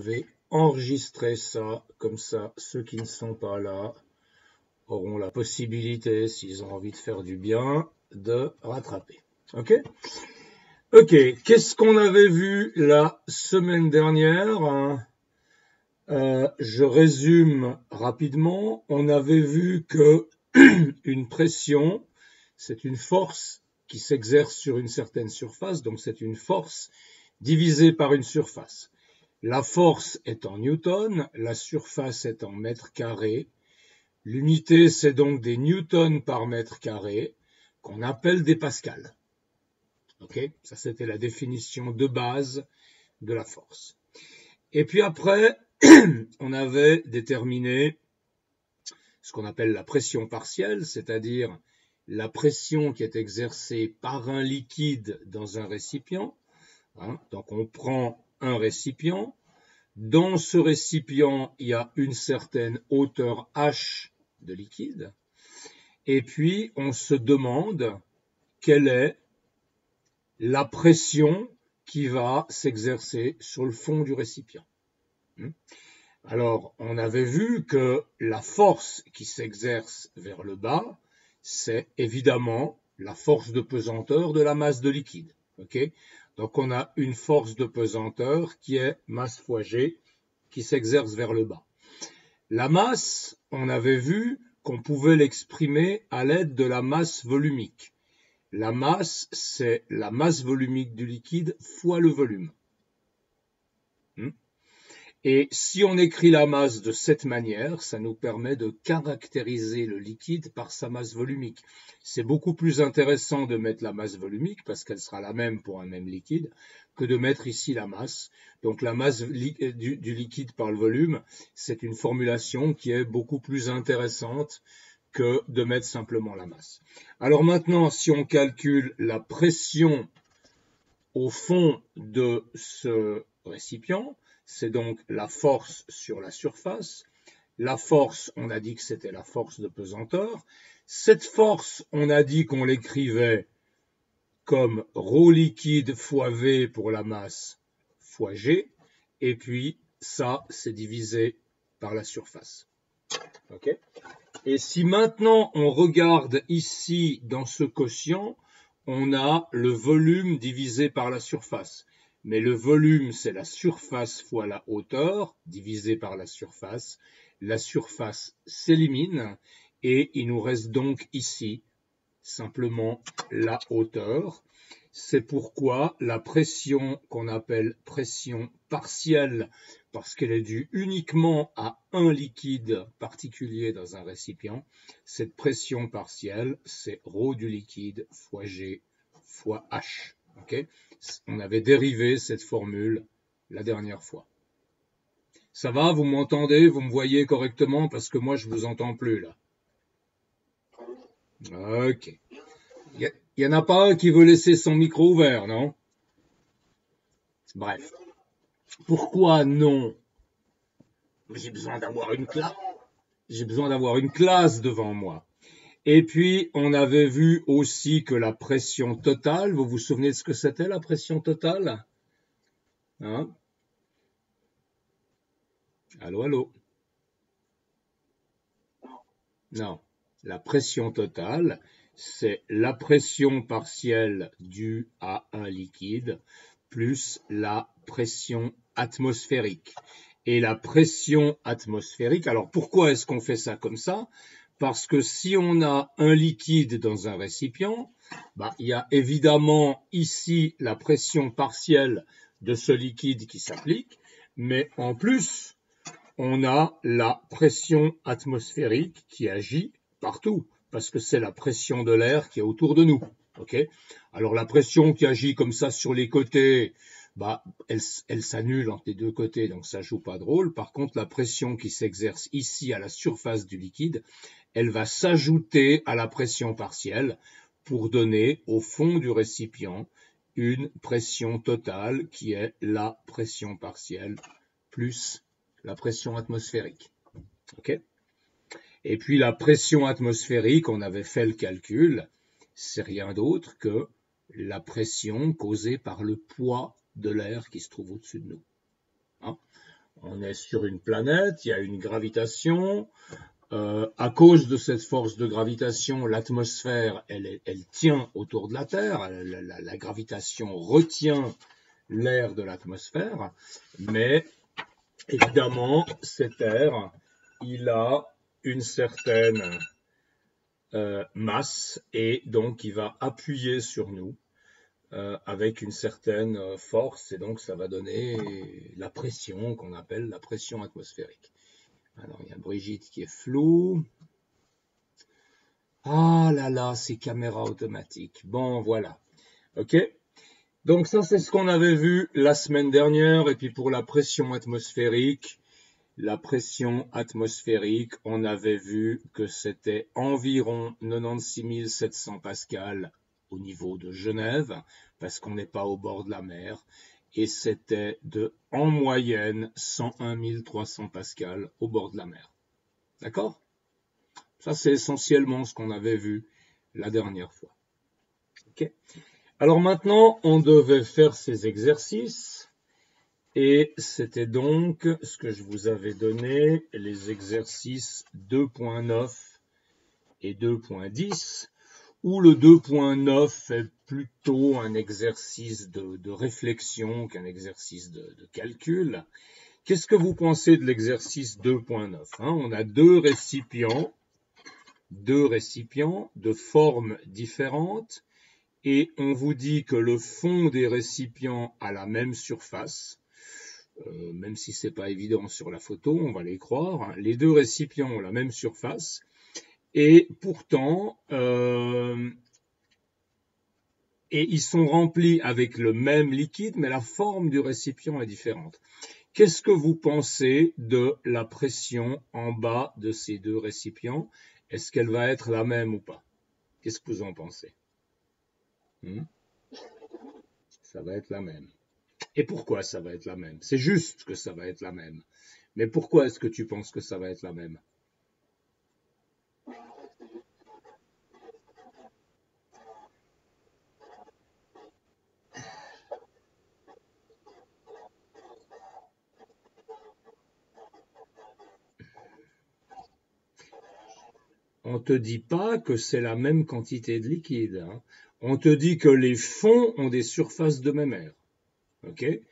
vais enregistrer ça, comme ça, ceux qui ne sont pas là auront la possibilité, s'ils ont envie de faire du bien, de rattraper. Ok? Ok, qu'est-ce qu'on avait vu la semaine dernière? Je résume rapidement. On avait vu que une pression, c'est une force qui s'exerce sur une certaine surface, donc c'est une force divisée par une surface. La force est en newton, la surface est en mètres carrés. L'unité, c'est donc des newtons par mètre carré, qu'on appelle des pascals. Ok, ça c'était la définition de base de la force. Et puis après, on avait déterminé ce qu'on appelle la pression partielle, c'est-à-dire la pression qui est exercée par un liquide dans un récipient. Donc on prend un récipient. Dans ce récipient, il y a une certaine hauteur H de liquide. Et puis, on se demande quelle est la pression qui va s'exercer sur le fond du récipient. Alors, on avait vu que la force qui s'exerce vers le bas, c'est évidemment la force de pesanteur de la masse de liquide. Okay? Donc, on a une force de pesanteur qui est masse fois G, qui s'exerce vers le bas. La masse, on avait vu qu'on pouvait l'exprimer à l'aide de la masse volumique. La masse, c'est la masse volumique du liquide fois le volume. Et si on écrit la masse de cette manière, ça nous permet de caractériser le liquide par sa masse volumique. C'est beaucoup plus intéressant de mettre la masse volumique, parce qu'elle sera la même pour un même liquide, que de mettre ici la masse. Donc la masse du liquide par le volume, c'est une formulation qui est beaucoup plus intéressante que de mettre simplement la masse. Alors maintenant, si on calcule la pression au fond de ce récipient, c'est donc la force sur la surface. La force, on a dit que c'était la force de pesanteur. Cette force, on a dit qu'on l'écrivait comme ρ liquide fois V pour la masse fois G. Et puis, ça, c'est divisé par la surface. Okay? Et si maintenant on regarde ici dans ce quotient, on a le volume divisé par la surface. Mais le volume, c'est la surface fois la hauteur, divisé par la surface. La surface s'élimine et il nous reste donc ici simplement la hauteur. C'est pourquoi la pression qu'on appelle pression partielle, parce qu'elle est due uniquement à un liquide particulier dans un récipient, cette pression partielle, c'est ρ du liquide fois G fois H. Okay? On avait dérivé cette formule la dernière fois. Ça va, vous m'entendez, vous me voyez correctement, parce que moi je vous entends plus là. Ok. Il n'y en a pas un qui veut laisser son micro ouvert, non? Bref. Pourquoi non? J'ai besoin d'avoir une classe. J'ai besoin d'avoir une classe devant moi. Et puis, on avait vu aussi que la pression totale, vous vous souvenez de ce que c'était la pression totale? Hein? Allô, allô? Non. La pression totale, c'est la pression partielle due à un liquide plus la pression atmosphérique. Et la pression atmosphérique, alors pourquoi est-ce qu'on fait ça comme ça? Parce que si on a un liquide dans un récipient, il y a évidemment ici la pression partielle de ce liquide qui s'applique, mais en plus, on a la pression atmosphérique qui agit partout, parce que c'est la pression de l'air qui est autour de nous. Okay? Alors la pression qui agit comme ça sur les côtés, elle s'annule entre les deux côtés, donc ça joue pas de rôle. Par contre, la pression qui s'exerce ici à la surface du liquide, elle va s'ajouter à la pression partielle pour donner au fond du récipient une pression totale qui est la pression partielle plus la pression atmosphérique. Okay? Et puis la pression atmosphérique, on avait fait le calcul, c'est rien d'autre que la pression causée par le poids de l'air qui se trouve au-dessus de nous. On est sur une planète, il y a une gravitation. À cause de cette force de gravitation, l'atmosphère, elle tient autour de la Terre. La gravitation retient l'air de l'atmosphère. Mais évidemment, cet air, il a une certaine masse et donc il va appuyer sur nous avec une certaine force et donc ça va donner la pression qu'on appelle la pression atmosphérique. Alors il y a Brigitte qui est floue. Ah là là, ces caméras automatiques. Bon, voilà. OK? Donc ça, c'est ce qu'on avait vu la semaine dernière. Et puis pour la pression atmosphérique, on avait vu que c'était environ 96 700 pascal au niveau de Genève, parce qu'on n'est pas au bord de la mer. Et c'était en moyenne, 101 300 pascal au bord de la mer. D'accord? Ça, c'est essentiellement ce qu'on avait vu la dernière fois. Okay. Alors maintenant, on devait faire ces exercices. Et c'était donc ce que je vous avais donné, les exercices 2.9 et 2.10, où le 2.9 est plutôt un exercice de réflexion qu'un exercice de calcul. Qu'est-ce que vous pensez de l'exercice 2.9 hein? On a deux récipients de formes différentes et on vous dit que le fond des récipients a la même surface, même si c'est pas évident sur la photo, on va les croire, hein. Les deux récipients ont la même surface et pourtant ils sont remplis avec le même liquide, mais la forme du récipient est différente. Qu'est-ce que vous pensez de la pression en bas de ces deux récipients? Est-ce qu'elle va être la même ou pas? Qu'est-ce que vous en pensez? Ça va être la même. Et pourquoi ça va être la même? C'est juste que ça va être la même. Mais pourquoi est-ce que tu penses que ça va être la même? On ne te dit pas que c'est la même quantité de liquide. Hein. On te dit que les fonds ont des surfaces de même air. Okay?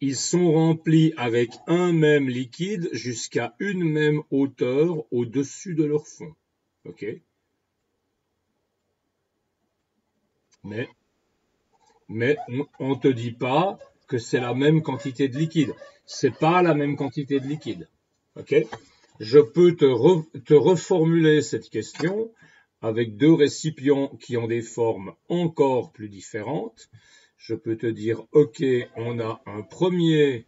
Ils sont remplis avec un même liquide jusqu'à une même hauteur au-dessus de leur fond. Okay? Mais on ne te dit pas que c'est la même quantité de liquide. C'est pas la même quantité de liquide. Okay? Je peux te reformuler cette question avec deux récipients qui ont des formes encore plus différentes. Je peux te dire, OK, on a un premier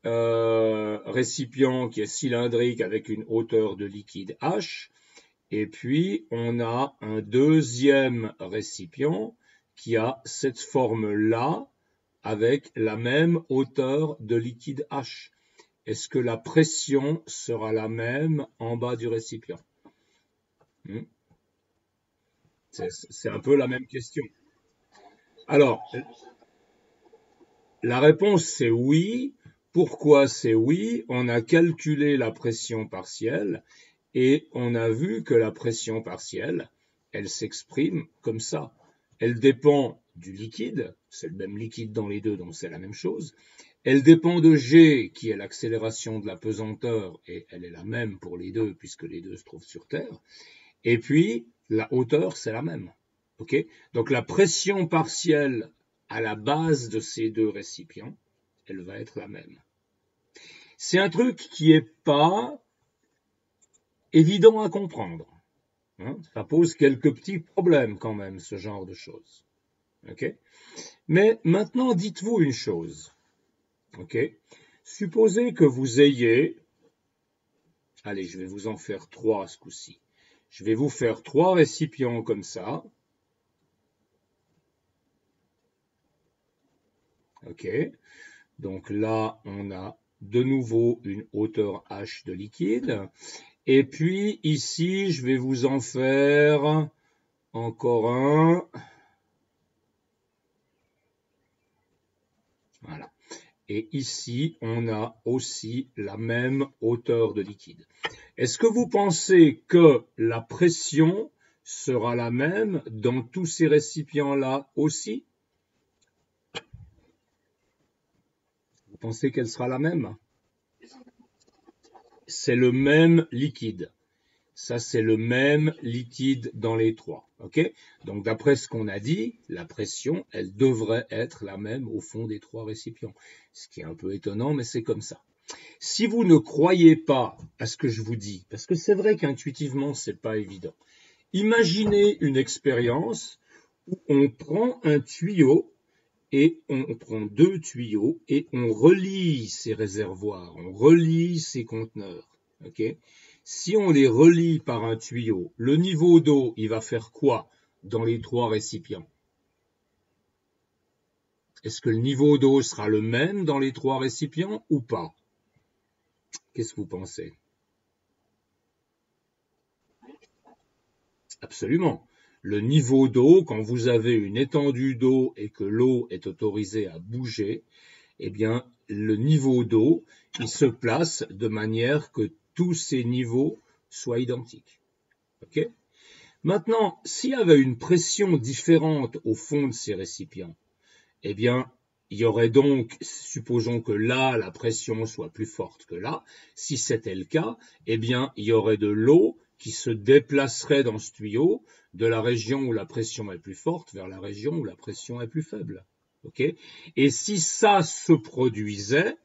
récipient qui est cylindrique avec une hauteur de liquide H, et puis on a un deuxième récipient qui a cette forme-là avec la même hauteur de liquide H. Est-ce que la pression sera la même en bas du récipient? C'est un peu la même question. Alors, la réponse c'est oui. Pourquoi c'est oui? On a calculé la pression partielle et on a vu que la pression partielle, elle s'exprime comme ça. Elle dépend du liquide, c'est le même liquide dans les deux, donc c'est la même chose. Elle dépend de G, qui est l'accélération de la pesanteur, et elle est la même pour les deux, puisque les deux se trouvent sur Terre. Et puis, la hauteur, c'est la même. Okay? Donc la pression partielle à la base de ces deux récipients, elle va être la même. C'est un truc qui n'est pas évident à comprendre. Hein? Ça pose quelques petits problèmes quand même, ce genre de choses. Okay? Mais maintenant, dites-vous une chose. Okay? Supposez que vous ayez, allez, je vais vous en faire 3 ce coup-ci. Je vais vous faire 3 récipients comme ça. OK. Donc là, on a de nouveau une hauteur H de liquide. Et puis ici, je vais vous en faire encore un. Voilà. Et ici, on a aussi la même hauteur de liquide. Est-ce que vous pensez que la pression sera la même dans tous ces récipients-là aussi? Vous pensez qu'elle sera la même? C'est le même liquide. Ça, c'est le même liquide dans les trois. OK? Donc, d'après ce qu'on a dit, la pression, elle devrait être la même au fond des trois récipients. Ce qui est un peu étonnant, mais c'est comme ça. Si vous ne croyez pas à ce que je vous dis, parce que c'est vrai qu'intuitivement, c'est pas évident. Imaginez une expérience où on prend un tuyau et on prend deux tuyaux et on relie ces réservoirs, on relie ces conteneurs. OK? Si on les relie par un tuyau, le niveau d'eau, il va faire quoi dans les trois récipients? Est-ce que le niveau d'eau sera le même dans les trois récipients ou pas? Qu'est-ce que vous pensez? Absolument. Le niveau d'eau, quand vous avez une étendue d'eau et que l'eau est autorisée à bouger, eh bien, le niveau d'eau, il se place de manière que tous ces niveaux soient identiques. OK? Maintenant, s'il y avait une pression différente au fond de ces récipients, eh bien, il y aurait donc, supposons que là, la pression soit plus forte que là. Si c'était le cas, eh bien, il y aurait de l'eau qui se déplacerait dans ce tuyau de la région où la pression est plus forte vers la région où la pression est plus faible. Okay? Et si ça se produisait,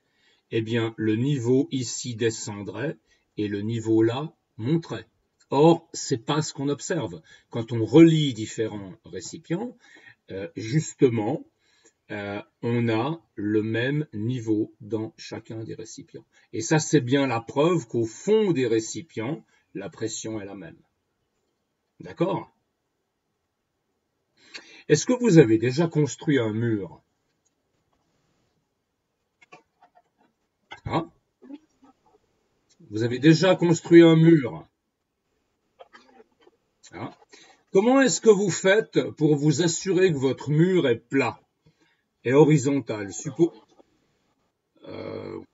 eh bien, le niveau ici descendrait et le niveau là monterait. Or, c'est pas ce qu'on observe. Quand on relie différents récipients, justement, on a le même niveau dans chacun des récipients. Et ça, c'est bien la preuve qu'au fond des récipients, la pression est la même. D'accord? Est-ce que vous avez déjà construit un mur? Hein? Vous avez déjà construit un mur? Hein? Comment est-ce que vous faites pour vous assurer que votre mur est plat et horizontal?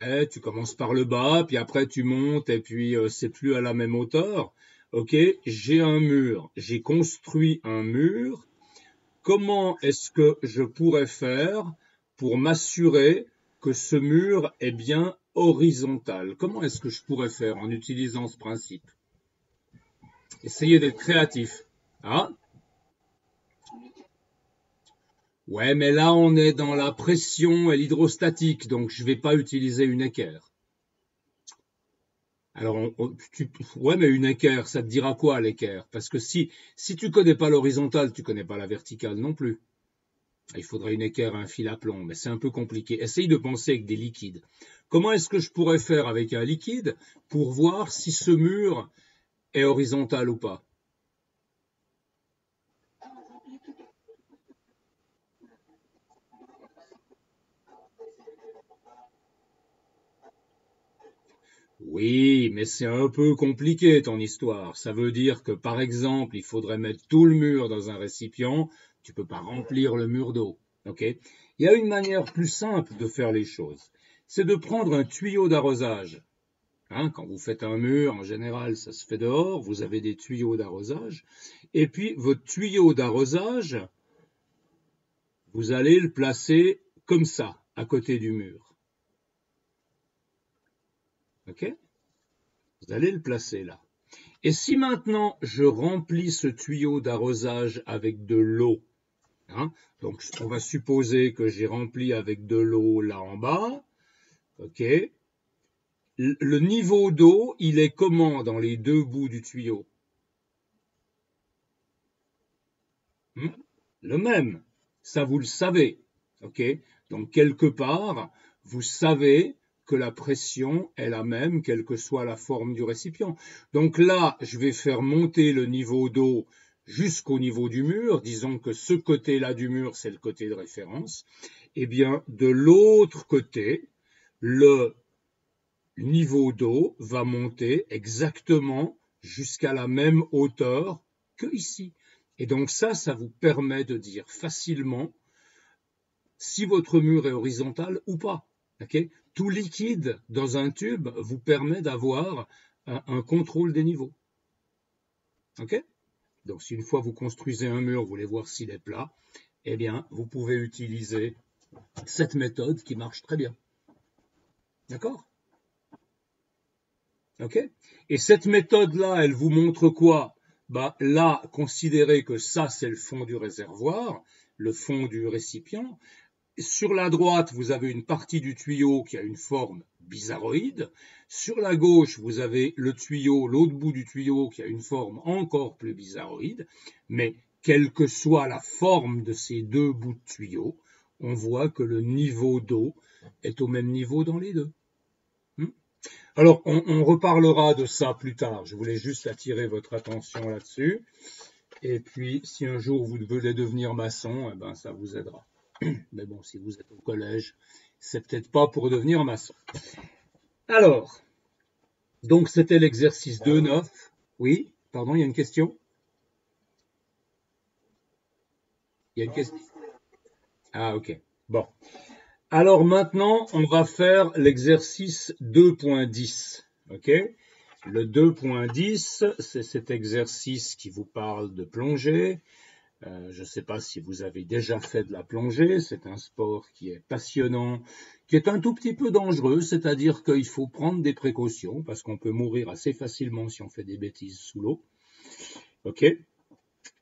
Ouais, tu commences par le bas, puis après tu montes, et puis c'est plus à la même hauteur. Ok, j'ai un mur, j'ai construit un mur. Comment est-ce que je pourrais faire pour m'assurer que ce mur est bien horizontal? Comment est-ce que je pourrais faire en utilisant ce principe? Essayez d'être créatif. Ah, ouais, mais là on est dans la pression et l'hydrostatique, donc je ne vais pas utiliser une équerre. Alors, ouais, mais une équerre, ça te dira quoi l'équerre? Parce que si tu connais pas l'horizontale, tu connais pas la verticale non plus. Il faudrait une équerre, un fil à plomb, mais c'est un peu compliqué. Essaye de penser avec des liquides. Comment est-ce que je pourrais faire avec un liquide pour voir si ce mur est horizontal ou pas? Oui, mais c'est un peu compliqué ton histoire. Ça veut dire que, par exemple, il faudrait mettre tout le mur dans un récipient. Tu peux pas remplir le mur d'eau. Ok? Il y a une manière plus simple de faire les choses. C'est de prendre un tuyau d'arrosage. Hein, quand vous faites un mur, en général, ça se fait dehors. Vous avez des tuyaux d'arrosage. Et puis, votre tuyau d'arrosage, vous allez le placer comme ça, à côté du mur. Ok? Vous allez le placer là. Et si maintenant je remplis ce tuyau d'arrosage avec de l'eau, hein, donc on va supposer que j'ai rempli avec de l'eau là en bas, ok, le niveau d'eau, il est comment dans les deux bouts du tuyau? Hmm? Le même, ça vous le savez, ok? Donc quelque part, vous savez que la pression est la même, quelle que soit la forme du récipient. Donc là, je vais faire monter le niveau d'eau jusqu'au niveau du mur. Disons que ce côté-là du mur, c'est le côté de référence. Eh bien, de l'autre côté, le niveau d'eau va monter exactement jusqu'à la même hauteur que ici. Et donc ça vous permet de dire facilement si votre mur est horizontal ou pas. Okay? Tout liquide dans un tube vous permet d'avoir un contrôle des niveaux. Okay? Donc, si une fois vous construisez un mur, vous voulez voir s'il est plat, eh bien, vous pouvez utiliser cette méthode qui marche très bien. D'accord? Ok? Et cette méthode-là, elle vous montre quoi? Bah, là, considérez que ça, c'est le fond du réservoir, le fond du récipient. Sur la droite, vous avez une partie du tuyau qui a une forme bizarroïde. Sur la gauche, vous avez le tuyau, l'autre bout du tuyau qui a une forme encore plus bizarroïde. Mais quelle que soit la forme de ces deux bouts de tuyau, on voit que le niveau d'eau est au même niveau dans les deux. Alors, on reparlera de ça plus tard. Je voulais juste attirer votre attention là-dessus. Et puis, si un jour vous voulez devenir maçon, eh ben, ça vous aidera. Mais bon, si vous êtes au collège, c'est peut-être pas pour devenir maçon. Alors, donc c'était l'exercice 2.9. Oui, pardon, il y a une question? Il y a une question? Ah, ok. Bon. Alors maintenant, on va faire l'exercice 2.10. Ok? Le 2.10, c'est cet exercice qui vous parle de plongée. Je ne sais pas si vous avez déjà fait de la plongée, c'est un sport qui est passionnant, qui est un tout petit peu dangereux, c'est-à-dire qu'il faut prendre des précautions, parce qu'on peut mourir assez facilement si on fait des bêtises sous l'eau. Ok?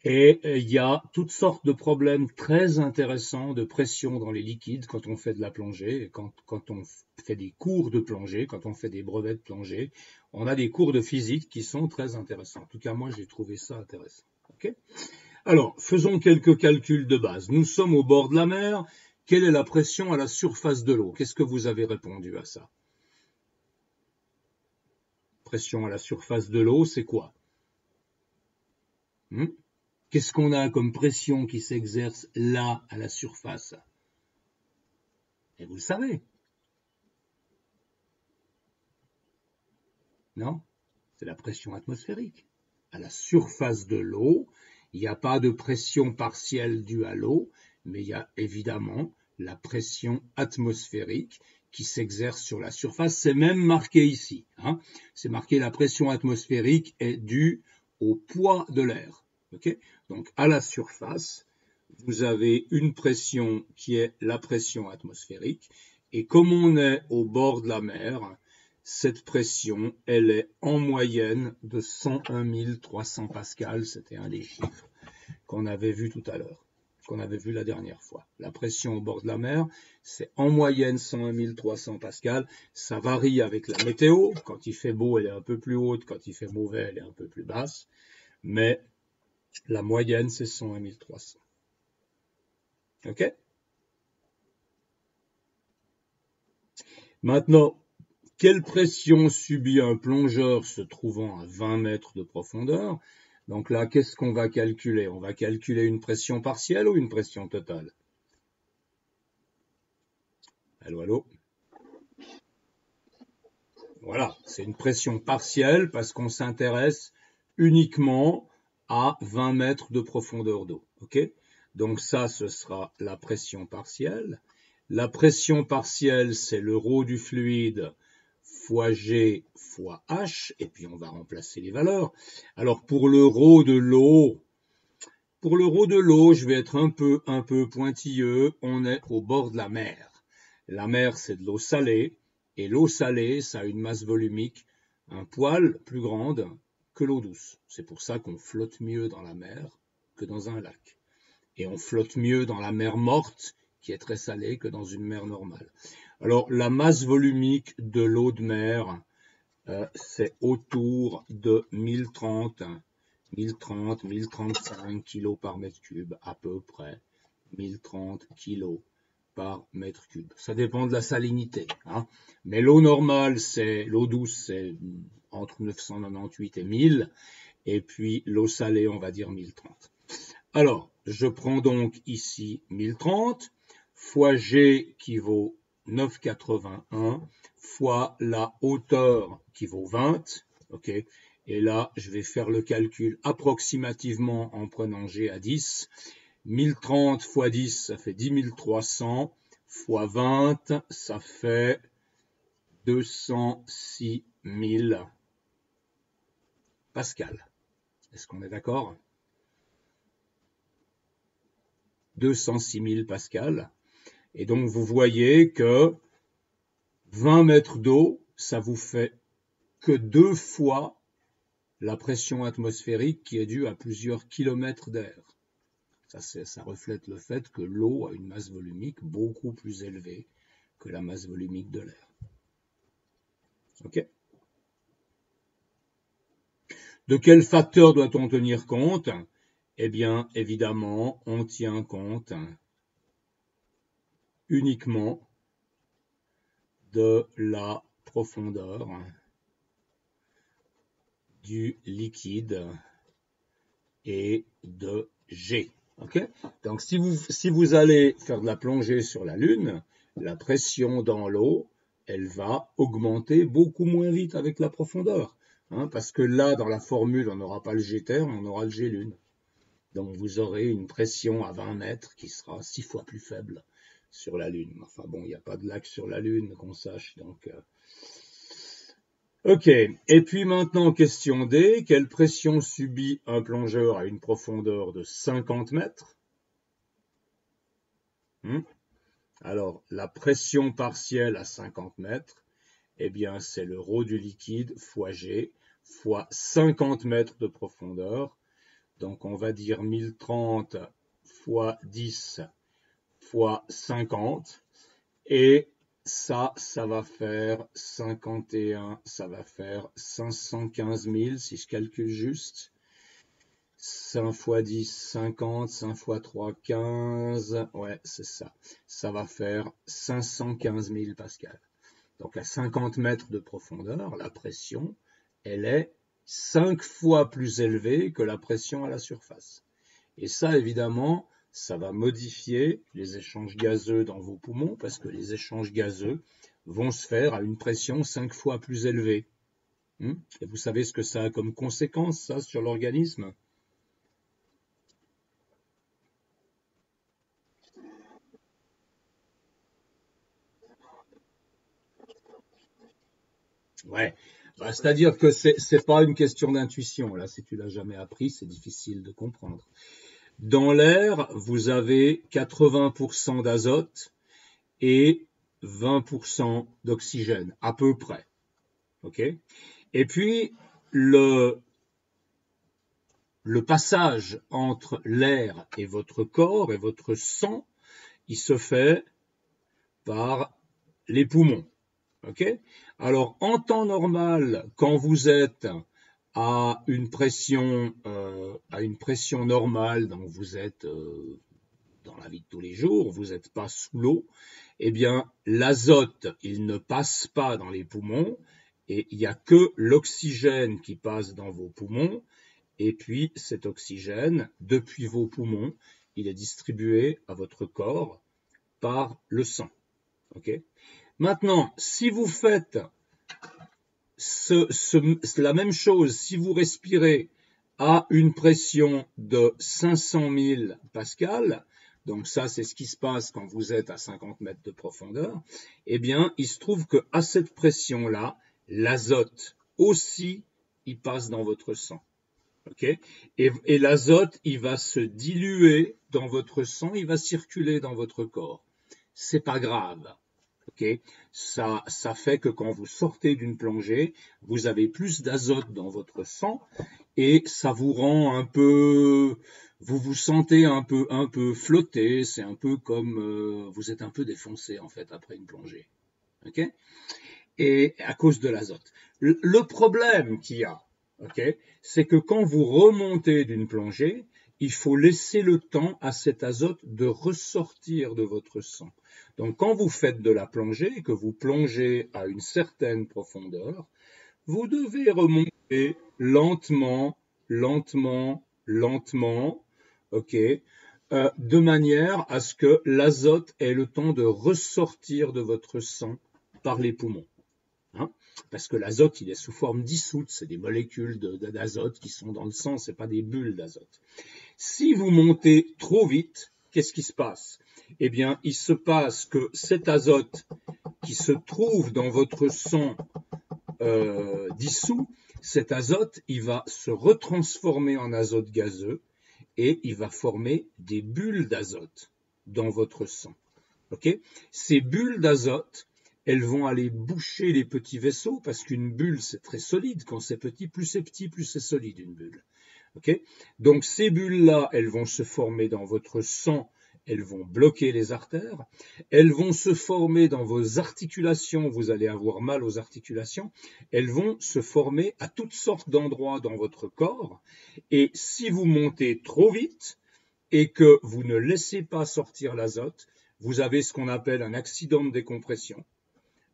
Et il y a toutes sortes de problèmes très intéressants de pression dans les liquides quand on fait de la plongée, et quand on fait des cours de plongée, quand on fait des brevets de plongée, on a des cours de physique qui sont très intéressants. En tout cas, moi, j'ai trouvé ça intéressant. Ok? Alors, faisons quelques calculs de base. Nous sommes au bord de la mer. Quelle est la pression à la surface de l'eau? Qu'est-ce que vous avez répondu à ça? Pression à la surface de l'eau, c'est quoi? Qu'est-ce qu'on a comme pression qui s'exerce là, à la surface? Et vous le savez. Non? C'est la pression atmosphérique. À la surface de l'eau, il n'y a pas de pression partielle due à l'eau, mais il y a évidemment la pression atmosphérique qui s'exerce sur la surface. C'est même marqué ici. Hein. C'est marqué la pression atmosphérique est due au poids de l'air. Okay? Donc à la surface, vous avez une pression qui est la pression atmosphérique. Et comme on est au bord de la mer, cette pression, elle est en moyenne de 101 300 pascal. C'était un des chiffres qu'on avait vu tout à l'heure, qu'on avait vu la dernière fois. La pression au bord de la mer, c'est en moyenne 101 300 pascal. Ça varie avec la météo. Quand il fait beau, elle est un peu plus haute. Quand il fait mauvais, elle est un peu plus basse. Mais la moyenne, c'est 101 300. OK? Maintenant, quelle pression subit un plongeur se trouvant à 20 mètres de profondeur? Donc là, qu'est-ce qu'on va calculer? On va calculer une pression partielle ou une pression totale? Allô, allô? Voilà, c'est une pression partielle parce qu'on s'intéresse uniquement à 20 mètres de profondeur d'eau. Ok? Donc ça, ce sera la pression partielle. La pression partielle, c'est le ρ du fluide fois G fois H, et puis on va remplacer les valeurs. Alors pour le ρ de l'eau, je vais être un peu pointilleux. On est au bord de la mer. La mer, c'est de l'eau salée. Et l'eau salée, ça a une masse volumique un poil plus grande que l'eau douce. C'est pour ça qu'on flotte mieux dans la mer que dans un lac. Et on flotte mieux dans la mer morte, qui est très salée, que dans une mer normale. Alors, la masse volumique de l'eau de mer, c'est autour de 1030, 1035 kg par mètre cube, à peu près. 1030 kg par mètre cube. Ça dépend de la salinité. Hein. Mais l'eau normale, l'eau douce, c'est entre 998 et 1000. Et puis l'eau salée, on va dire 1030. Alors, je prends donc ici 1030 fois G qui vaut 9,81 fois la hauteur qui vaut 20. Ok. Et là, je vais faire le calcul approximativement en prenant G à 10. 1030 fois 10, ça fait 10 300 fois 20, ça fait 206 000 pascal. Est-ce qu'on est d'accord? 206 000 pascal. Et donc, vous voyez que 20 mètres d'eau, ça vous fait que 2 fois la pression atmosphérique qui est due à plusieurs kilomètres d'air. Ça reflète le fait que l'eau a une masse volumique beaucoup plus élevée que la masse volumique de l'air. Ok? De quel facteur doit-on tenir compte? Eh bien, évidemment, on tient compte uniquement de la profondeur du liquide et de G. Okay? Donc, si vous allez faire de la plongée sur la Lune, la pression dans l'eau, elle va augmenter beaucoup moins vite avec la profondeur. Hein, parce que là, dans la formule, on n'aura pas le G terme, on aura le G Lune. Donc, vous aurez une pression à 20 mètres qui sera 6 fois plus faible sur la Lune. Enfin bon, il n'y a pas de lac sur la Lune, qu'on sache. Donc, ok. Et puis maintenant, question D. Quelle pression subit un plongeur à une profondeur de 50 mètres? Alors, la pression partielle à 50 mètres, eh bien, c'est le ρ du liquide fois G fois 50 mètres de profondeur. Donc, on va dire 1030 fois 10 fois 50. Et ça va faire 51, ça va faire 515 000 si je calcule juste. 5 fois 10, 50, 5 fois 3, 15. Ouais, c'est ça. Ça va faire 515 000 pascal. Donc à 50 mètres de profondeur, la pression, elle est 5 fois plus élevée que la pression à la surface. Et ça, évidemment, ça va modifier les échanges gazeux dans vos poumons parce que les échanges gazeux vont se faire à une pression 5 fois plus élevée. Et vous savez ce que ça a comme conséquence, ça, sur l'organisme? Ouais, bah, c'est-à-dire que c'est pas une question d'intuition. Là, si tu l'as jamais appris, c'est difficile de comprendre. Dans l'air, vous avez 80% d'azote et 20% d'oxygène, à peu près. Ok? Et puis, le passage entre l'air et votre corps et votre sang, il se fait par les poumons. Okay? Alors, en temps normal, quand vous êtes à une pression normale, donc vous êtes dans la vie de tous les jours, vous n'êtes pas sous l'eau, eh bien, l'azote, il ne passe pas dans les poumons et il n'y a que l'oxygène qui passe dans vos poumons. Et puis, cet oxygène, depuis vos poumons, il est distribué à votre corps par le sang. Okay? Maintenant, si vous faites la même chose, si vous respirez à une pression de 500 000 pascal, donc ça c'est ce qui se passe quand vous êtes à 50 mètres de profondeur, eh bien il se trouve qu'à cette pression-là, l'azote aussi, il passe dans votre sang. Okay? Et l'azote, il va se diluer dans votre sang, il va circuler dans votre corps. C'est pas grave. Okay? Ça fait que quand vous sortez d'une plongée, vous avez plus d'azote dans votre sang et ça vous rend un peu, vous vous sentez un peu flotté. C'est un peu comme vous êtes un peu défoncé en fait après une plongée. Okay? Et à cause de l'azote. Le problème qu'il y a, okay, c'est que quand vous remontez d'une plongée, il faut laisser le temps à cet azote de ressortir de votre sang. Donc quand vous faites de la plongée et que vous plongez à une certaine profondeur, vous devez remonter lentement, okay, de manière à ce que l'azote ait le temps de ressortir de votre sang par les poumons. Hein, parce que l'azote, il est sous forme dissoute, c'est des molécules d'azote qui sont dans le sang, c'est pas des bulles d'azote. Si vous montez trop vite, qu'est-ce qui se passe? eh bien, il se passe que cet azote qui se trouve dans votre sang dissous, cet azote, il va se retransformer en azote gazeux et il va former des bulles d'azote dans votre sang. Okay. Ces bulles d'azote, elles vont aller boucher les petits vaisseaux parce qu'une bulle, c'est très solide. Quand c'est petit, plus c'est solide une bulle. Okay. Donc ces bulles-là, elles vont se former dans votre sang, elles vont bloquer les artères, elles vont se former dans vos articulations, vous allez avoir mal aux articulations, elles vont se former à toutes sortes d'endroits dans votre corps, et si vous montez trop vite et que vous ne laissez pas sortir l'azote, vous avez ce qu'on appelle un accident de décompression.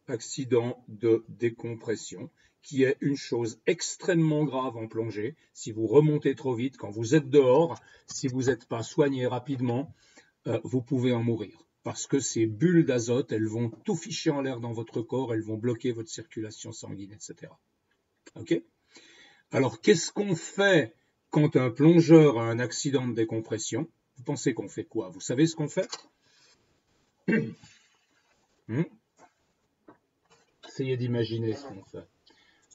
Accident de décompression, qui est une chose extrêmement grave en plongée. Si vous remontez trop vite, quand vous êtes dehors, si vous n'êtes pas soigné rapidement, vous pouvez en mourir. Parce que ces bulles d'azote, elles vont tout ficher en l'air dans votre corps, elles vont bloquer votre circulation sanguine, etc. Ok ? Alors, qu'est-ce qu'on fait quand un plongeur a un accident de décompression? Vous pensez qu'on fait quoi? Vous savez ce qu'on fait? Essayez d'imaginer ce qu'on fait.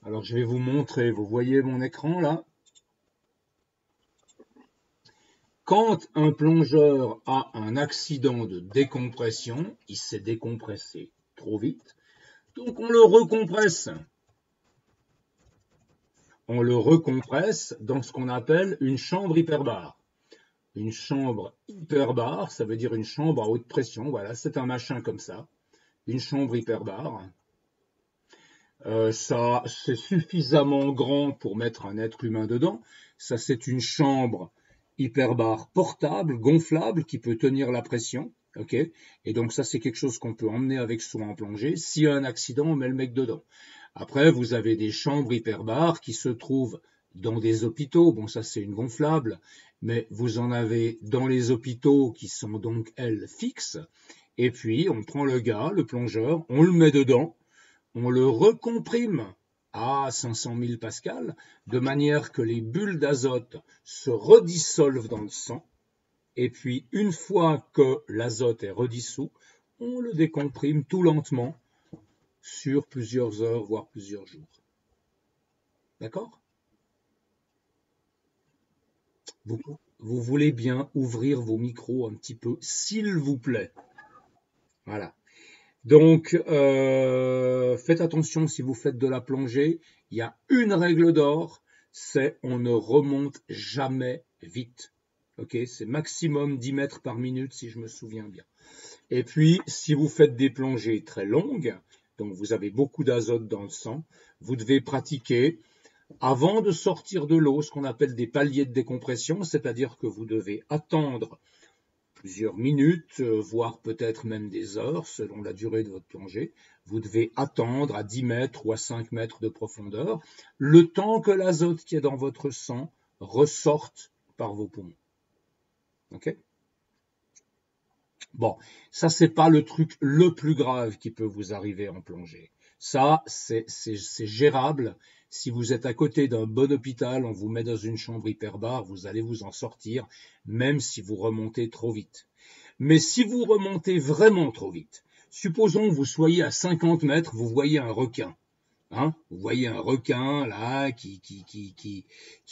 Alors, je vais vous montrer. Vous voyez mon écran là? Quand un plongeur a un accident de décompression, il s'est décompressé trop vite, donc on le recompresse. On le recompresse dans ce qu'on appelle une chambre hyperbare. Une chambre hyperbare, ça veut dire une chambre à haute pression. Voilà, c'est un machin comme ça. Une chambre hyperbare. Ça, c'est suffisamment grand pour mettre un être humain dedans. Ça, c'est une chambre hyperbare portable, gonflable, qui peut tenir la pression. Okay, et donc ça, c'est quelque chose qu'on peut emmener avec soi en plongée. S'il y a un accident, on met le mec dedans. Après, vous avez des chambres hyperbares qui se trouvent dans des hôpitaux. Bon, ça, c'est une gonflable, mais vous en avez dans les hôpitaux qui sont donc, elles, fixes. Et puis, on prend le gars, le plongeur, on le met dedans, on le recomprime à 500 000 pascal, de manière que les bulles d'azote se redissolvent dans le sang. Et puis, une fois que l'azote est redissous, on le décomprime tout lentement sur plusieurs heures, voire plusieurs jours. D'accord? Vous voulez bien ouvrir vos micros un petit peu, s'il vous plaît. Voilà. Donc, faites attention si vous faites de la plongée. Il y a une règle d'or, c'est on ne remonte jamais vite. Ok, c'est maximum 10 mètres par minute si je me souviens bien. Et puis, si vous faites des plongées très longues, donc vous avez beaucoup d'azote dans le sang, vous devez pratiquer avant de sortir de l'eau ce qu'on appelle des paliers de décompression, c'est-à-dire que vous devez attendre plusieurs minutes, voire peut-être même des heures, selon la durée de votre plongée. Vous devez attendre à 10 mètres ou à 5 mètres de profondeur, le temps que l'azote qui est dans votre sang ressorte par vos poumons. Ok ? Bon, ça, c'est pas le truc le plus grave qui peut vous arriver en plongée. Ça, c'est gérable. Si vous êtes à côté d'un bon hôpital, on vous met dans une chambre hyperbare, vous allez vous en sortir, même si vous remontez trop vite. Mais si vous remontez vraiment trop vite, supposons que vous soyez à 50 mètres, vous voyez un requin. Hein, vous voyez un requin là qui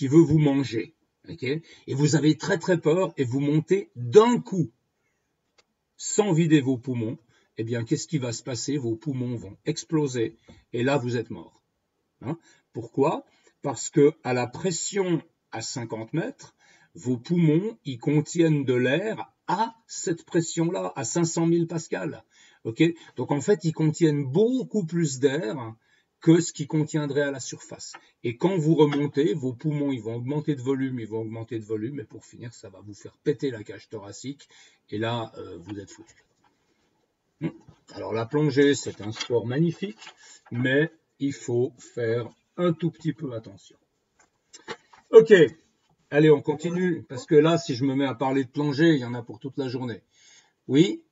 veut vous manger. Okay, et vous avez très très peur et vous montez d'un coup sans vider vos poumons, eh bien, qu'est-ce qui va se passer? Vos poumons vont exploser et là, vous êtes mort. Hein? Pourquoi? Parce que à la pression à 50 mètres, vos poumons, ils contiennent de l'air à cette pression-là, à 500 000 pascal. Okay? Donc, en fait, ils contiennent beaucoup plus d'air que ce qui contiendrait à la surface. Et quand vous remontez, vos poumons, ils vont augmenter de volume, et pour finir, ça va vous faire péter la cage thoracique, et là, vous êtes foutu. Alors la plongée, c'est un sport magnifique, mais il faut faire un tout petit peu attention. Ok, allez, on continue, parce que là, si je me mets à parler de plongée, il y en a pour toute la journée. Oui?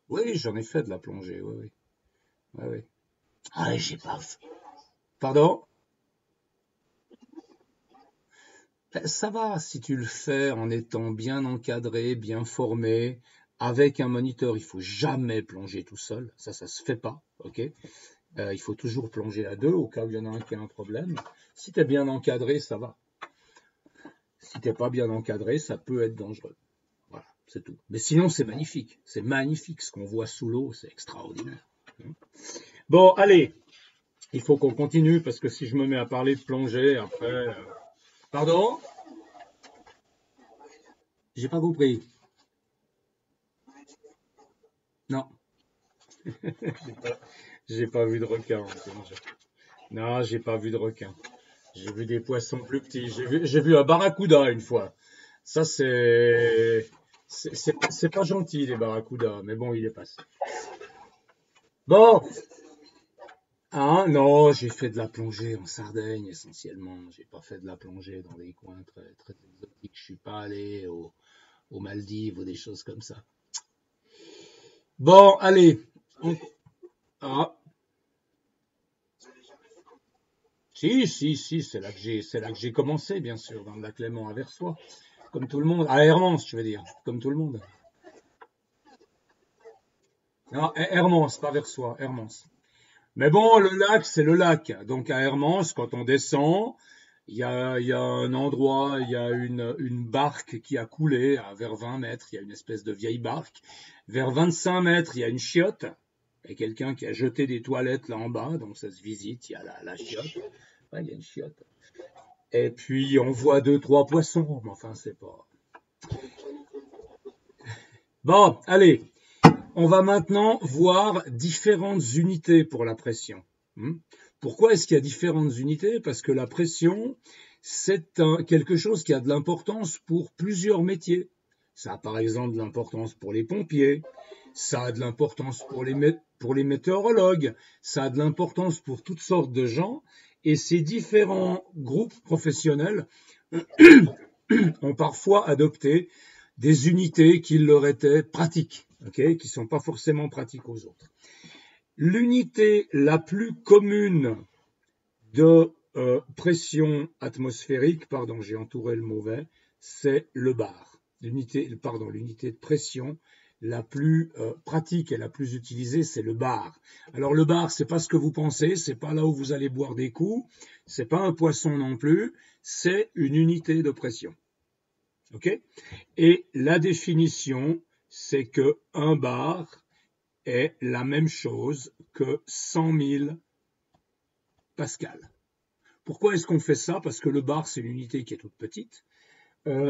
Oui, j'en ai fait de la plongée, oui. Oui. Ah, j'ai pas fait. Pardon? Ça va si tu le fais en étant bien encadré, bien formé, avec un moniteur, il faut jamais plonger tout seul. Ça se fait pas, ok? Il faut toujours plonger à deux au cas où il y en a un qui a un problème. Si tu es bien encadré, ça va. Si tu n'es pas bien encadré, ça peut être dangereux. Voilà, c'est tout. Mais sinon, c'est magnifique. C'est magnifique. Ce qu'on voit sous l'eau, c'est extraordinaire. Bon, allez. Il faut qu'on continue parce que si je me mets à parler de plongée, après... Pardon? J'ai pas compris. Non. J'ai pas vu de requin. Non, j'ai pas vu de requin. J'ai vu des poissons plus petits. J'ai vu un barracuda une fois. Ça, c'est pas gentil, les barracudas, mais bon, il est passé. Bon, hein, non, j'ai fait de la plongée en Sardaigne essentiellement. J'ai pas fait de la plongée dans des coins très, très exotiques. Je suis pas allé aux Maldives ou des choses comme ça. Bon, allez. Ah, si, c'est là que j'ai commencé, bien sûr, dans le lac Léman à Versoix. Comme tout le monde. À Hermance, je veux dire. Comme tout le monde. Non, Hermance, pas Versoix, Hermance. Mais bon, le lac, c'est le lac. Donc à Hermance, quand on descend, il y a un endroit, il y a une barque qui a coulé vers 20 mètres. Il y a une espèce de vieille barque. Vers 25 mètres, il y a une chiotte. Et quelqu'un qui a jeté des toilettes là en bas. Donc ça se visite, il y a la chiotte. Ouais, il y a une chiotte. Et puis on voit deux, trois poissons. Mais enfin, c'est pas... Bon, allez. On va maintenant voir différentes unités pour la pression. Pourquoi est-ce qu'il y a différentes unités? Parce que la pression, c'est quelque chose qui a de l'importance pour plusieurs métiers. Ça a par exemple de l'importance pour les pompiers, ça a de l'importance pour les météorologues, ça a de l'importance pour toutes sortes de gens, et ces différents groupes professionnels ont parfois adopté des unités qui leur étaient pratiques, qui ne sont pas forcément pratiques aux autres. L'unité la plus commune de pression atmosphérique, pardon, j'ai entouré le mauvais, c'est le bar. L'unité de pression la plus pratique et la plus utilisée, c'est le bar. Alors le bar, c'est pas ce que vous pensez, c'est pas là où vous allez boire des coups, c'est pas un poisson non plus, c'est une unité de pression. Ok? Et la définition, c'est que un bar est la même chose que 100 000 pascal. Pourquoi est-ce qu'on fait ça? Parce que le bar, c'est l'unité qui est toute petite.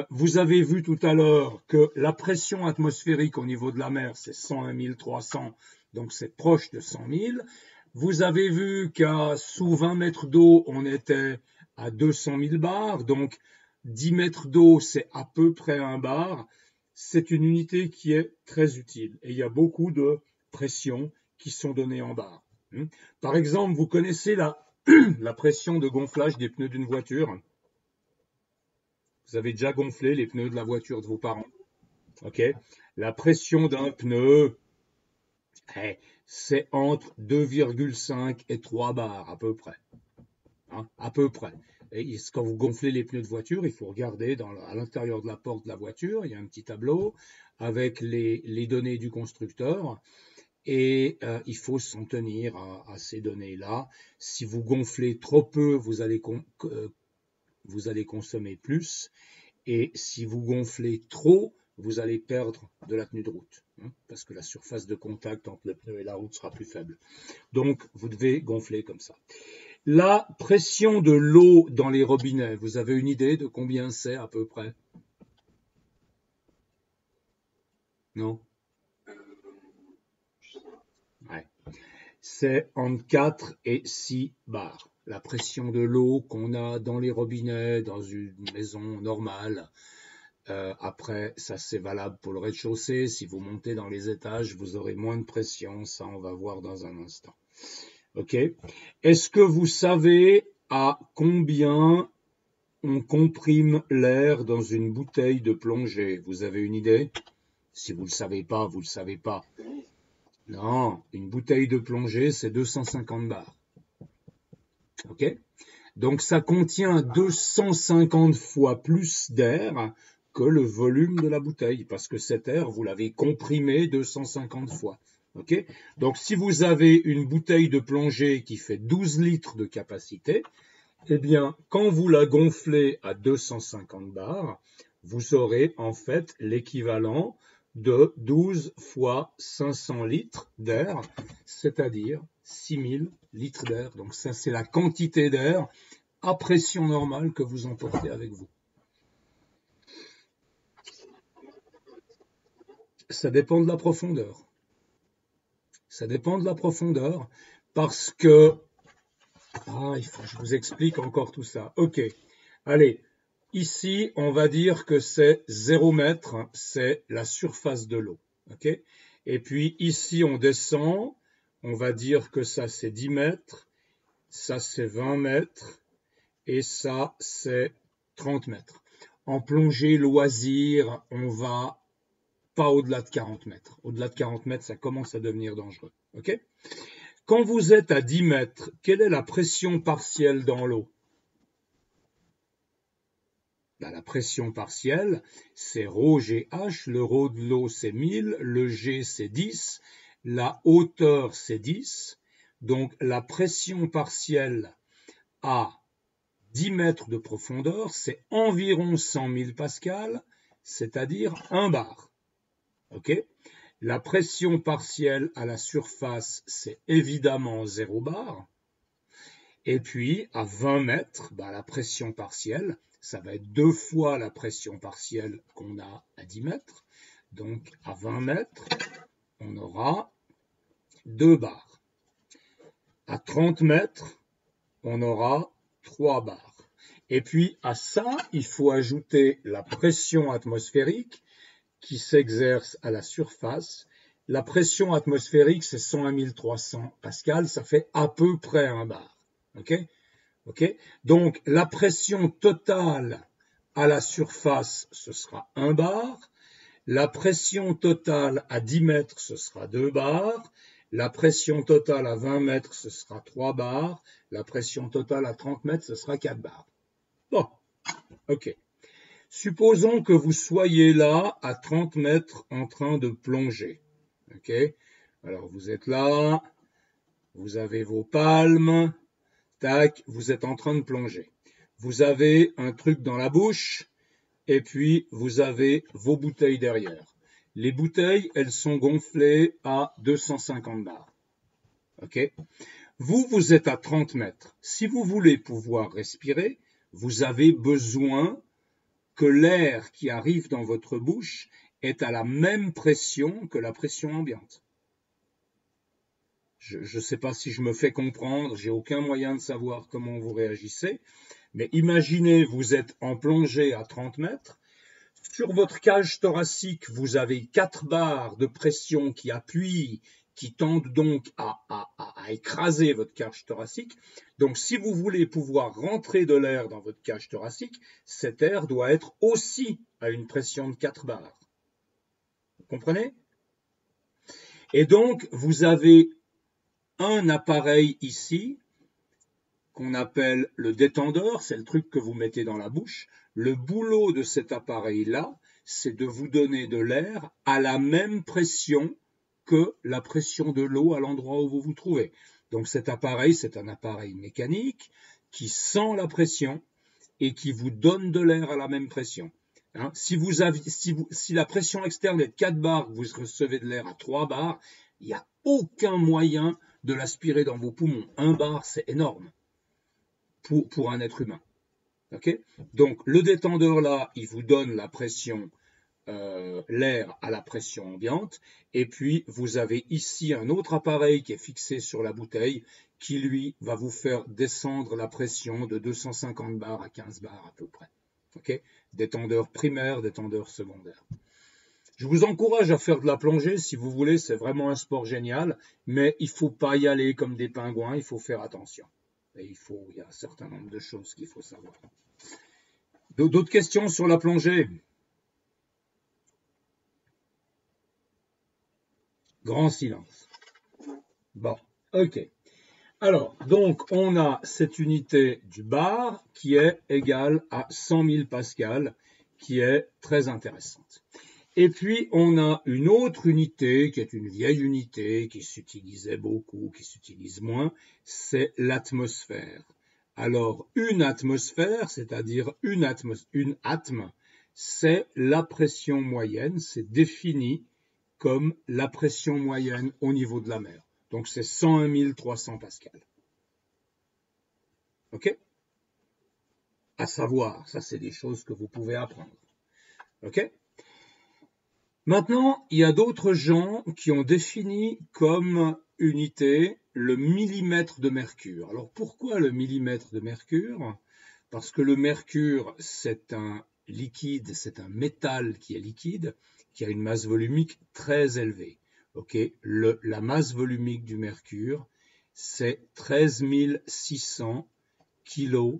Vous avez vu tout à l'heure que la pression atmosphérique au niveau de la mer, c'est 101 300, donc c'est proche de 100 000. Vous avez vu qu'à sous 20 mètres d'eau, on était à 200 000 bars, donc 10 mètres d'eau, c'est à peu près un bar. C'est une unité qui est très utile et il y a beaucoup de pressions qui sont données en bars. Par exemple, vous connaissez la pression de gonflage des pneus d'une voiture. Vous avez déjà gonflé les pneus de la voiture de vos parents. Ok. La pression d'un pneu, c'est entre 2,5 et 3 bars à peu près. À peu près. Et quand vous gonflez les pneus de voiture, il faut regarder à l'intérieur de la porte de la voiture, il y a un petit tableau avec les données du constructeur. Et il faut s'en tenir à ces données-là. Si vous gonflez trop peu, vous allez consommer plus. Et si vous gonflez trop, vous allez perdre de la tenue de route, parce que la surface de contact entre le pneu et la route sera plus faible. Donc, vous devez gonfler comme ça. La pression de l'eau dans les robinets, vous avez une idée de combien c'est à peu près? Non? Ouais. C'est entre 4 et 6 bars. La pression de l'eau qu'on a dans les robinets, dans une maison normale. Après, ça c'est valable pour le rez-de-chaussée. Si vous montez dans les étages, vous aurez moins de pression. Ça, on va voir dans un instant. Ok. Est-ce que vous savez à combien on comprime l'air dans une bouteille de plongée? Vous avez une idée? Si vous ne le savez pas, vous ne le savez pas. Non, une bouteille de plongée, c'est 250 bars. Ok? Donc ça contient 250 fois plus d'air que le volume de la bouteille, parce que cet air, vous l'avez comprimé 250 fois. Okay, donc, si vous avez une bouteille de plongée qui fait 12 litres de capacité, eh bien, quand vous la gonflez à 250 bars, vous aurez en fait l'équivalent de 12 fois 500 litres d'air, c'est-à-dire 6000 litres d'air. Donc ça, c'est la quantité d'air à pression normale que vous emportez avec vous. Ça dépend de la profondeur. Ça dépend de la profondeur parce que... Ah, il faut que je vous explique encore tout ça. Ok, allez, ici, on va dire que c'est 0 mètre, c'est la surface de l'eau. Ok, et puis ici, on descend, on va dire que ça, c'est 10 mètres, ça, c'est 20 mètres, et ça, c'est 30 mètres. En plongée loisir, on va pas au-delà de 40 mètres. Au-delà de 40 mètres, ça commence à devenir dangereux. Ok ? Quand vous êtes à 10 mètres, quelle est la pression partielle dans l'eau? La pression partielle, c'est ρGH, le ρ de l'eau c'est 1000, le G c'est 10, la hauteur c'est 10, donc la pression partielle à 10 mètres de profondeur, c'est environ 100 000 pascal, c'est-à-dire 1 bar. Ok ? La pression partielle à la surface, c'est évidemment 0 bar. Et puis, à 20 mètres, la pression partielle, ça va être 2 fois la pression partielle qu'on a à 10 mètres. Donc, à 20 mètres, on aura 2 bars. À 30 mètres, on aura 3 bars. Et puis, à ça, il faut ajouter la pression atmosphérique qui s'exerce à la surface. La pression atmosphérique, c'est 101 300 pascal, ça fait à peu près 1 bar. Okay? Okay? Donc, la pression totale à la surface, ce sera 1 bar. La pression totale à 10 mètres, ce sera 2 bars. La pression totale à 20 mètres, ce sera 3 bars. La pression totale à 30 mètres, ce sera 4 bars. Bon, ok. Supposons que vous soyez là à 30 mètres en train de plonger. Ok. Alors, vous êtes là, vous avez vos palmes, tac, vous êtes en train de plonger. Vous avez un truc dans la bouche, et puis vous avez vos bouteilles derrière. Les bouteilles, elles sont gonflées à 250 bars. Ok ? Vous êtes à 30 mètres. Si vous voulez pouvoir respirer, vous avez besoin que l'air qui arrive dans votre bouche est à la même pression que la pression ambiante. Je ne sais pas si je me fais comprendre, j'ai aucun moyen de savoir comment vous réagissez, mais imaginez, vous êtes en plongée à 30 mètres, sur votre cage thoracique, vous avez 4 barres de pression qui appuient, qui tendent donc à écraser votre cage thoracique. Donc, si vous voulez pouvoir rentrer de l'air dans votre cage thoracique, cet air doit être aussi à une pression de 4 barres. Vous comprenez? Et donc, vous avez un appareil ici qu'on appelle le détendeur, c'est le truc que vous mettez dans la bouche. Le boulot de cet appareil-là, c'est de vous donner de l'air à la même pression que la pression de l'eau à l'endroit où vous vous trouvez. Donc cet appareil, c'est un appareil mécanique qui sent la pression et qui vous donne de l'air à la même pression. Hein, si la pression externe est de 4 bars, vous recevez de l'air à 3 bars, il n'y a aucun moyen de l'aspirer dans vos poumons. 1 bar, c'est énorme pour un être humain. Okay? Donc le détendeur là, il vous donne la pression, l'air à la pression ambiante, et puis vous avez ici un autre appareil qui est fixé sur la bouteille qui lui va vous faire descendre la pression de 250 bars à 15 bars à peu près. Okay? Détendeur primaire, détendeur secondaire. Je vous encourage à faire de la plongée si vous voulez, c'est vraiment un sport génial, mais il ne faut pas y aller comme des pingouins, il faut faire attention. Et il y a un certain nombre de choses qu'il faut savoir. D'autres questions sur la plongée? Grand silence. Bon, ok. Alors, donc, on a cette unité du bar qui est égale à 100 000 pascal, qui est très intéressante. Et puis, on a une autre unité, qui est une vieille unité, qui s'utilisait beaucoup, qui s'utilise moins, c'est l'atmosphère. Alors, une atmosphère, c'est-à-dire une atme, c'est la pression moyenne, c'est défini comme la pression moyenne au niveau de la mer. Donc, c'est 101 300 pascal. OK? À savoir, ça, c'est des choses que vous pouvez apprendre. OK? Maintenant, il y a d'autres gens qui ont défini comme unité le millimètre de mercure. Alors pourquoi le millimètre de mercure? Parce que le mercure, c'est un liquide, c'est un métal qui est liquide, qui a une masse volumique très élevée. Okay, la masse volumique du mercure, c'est 13 600 kg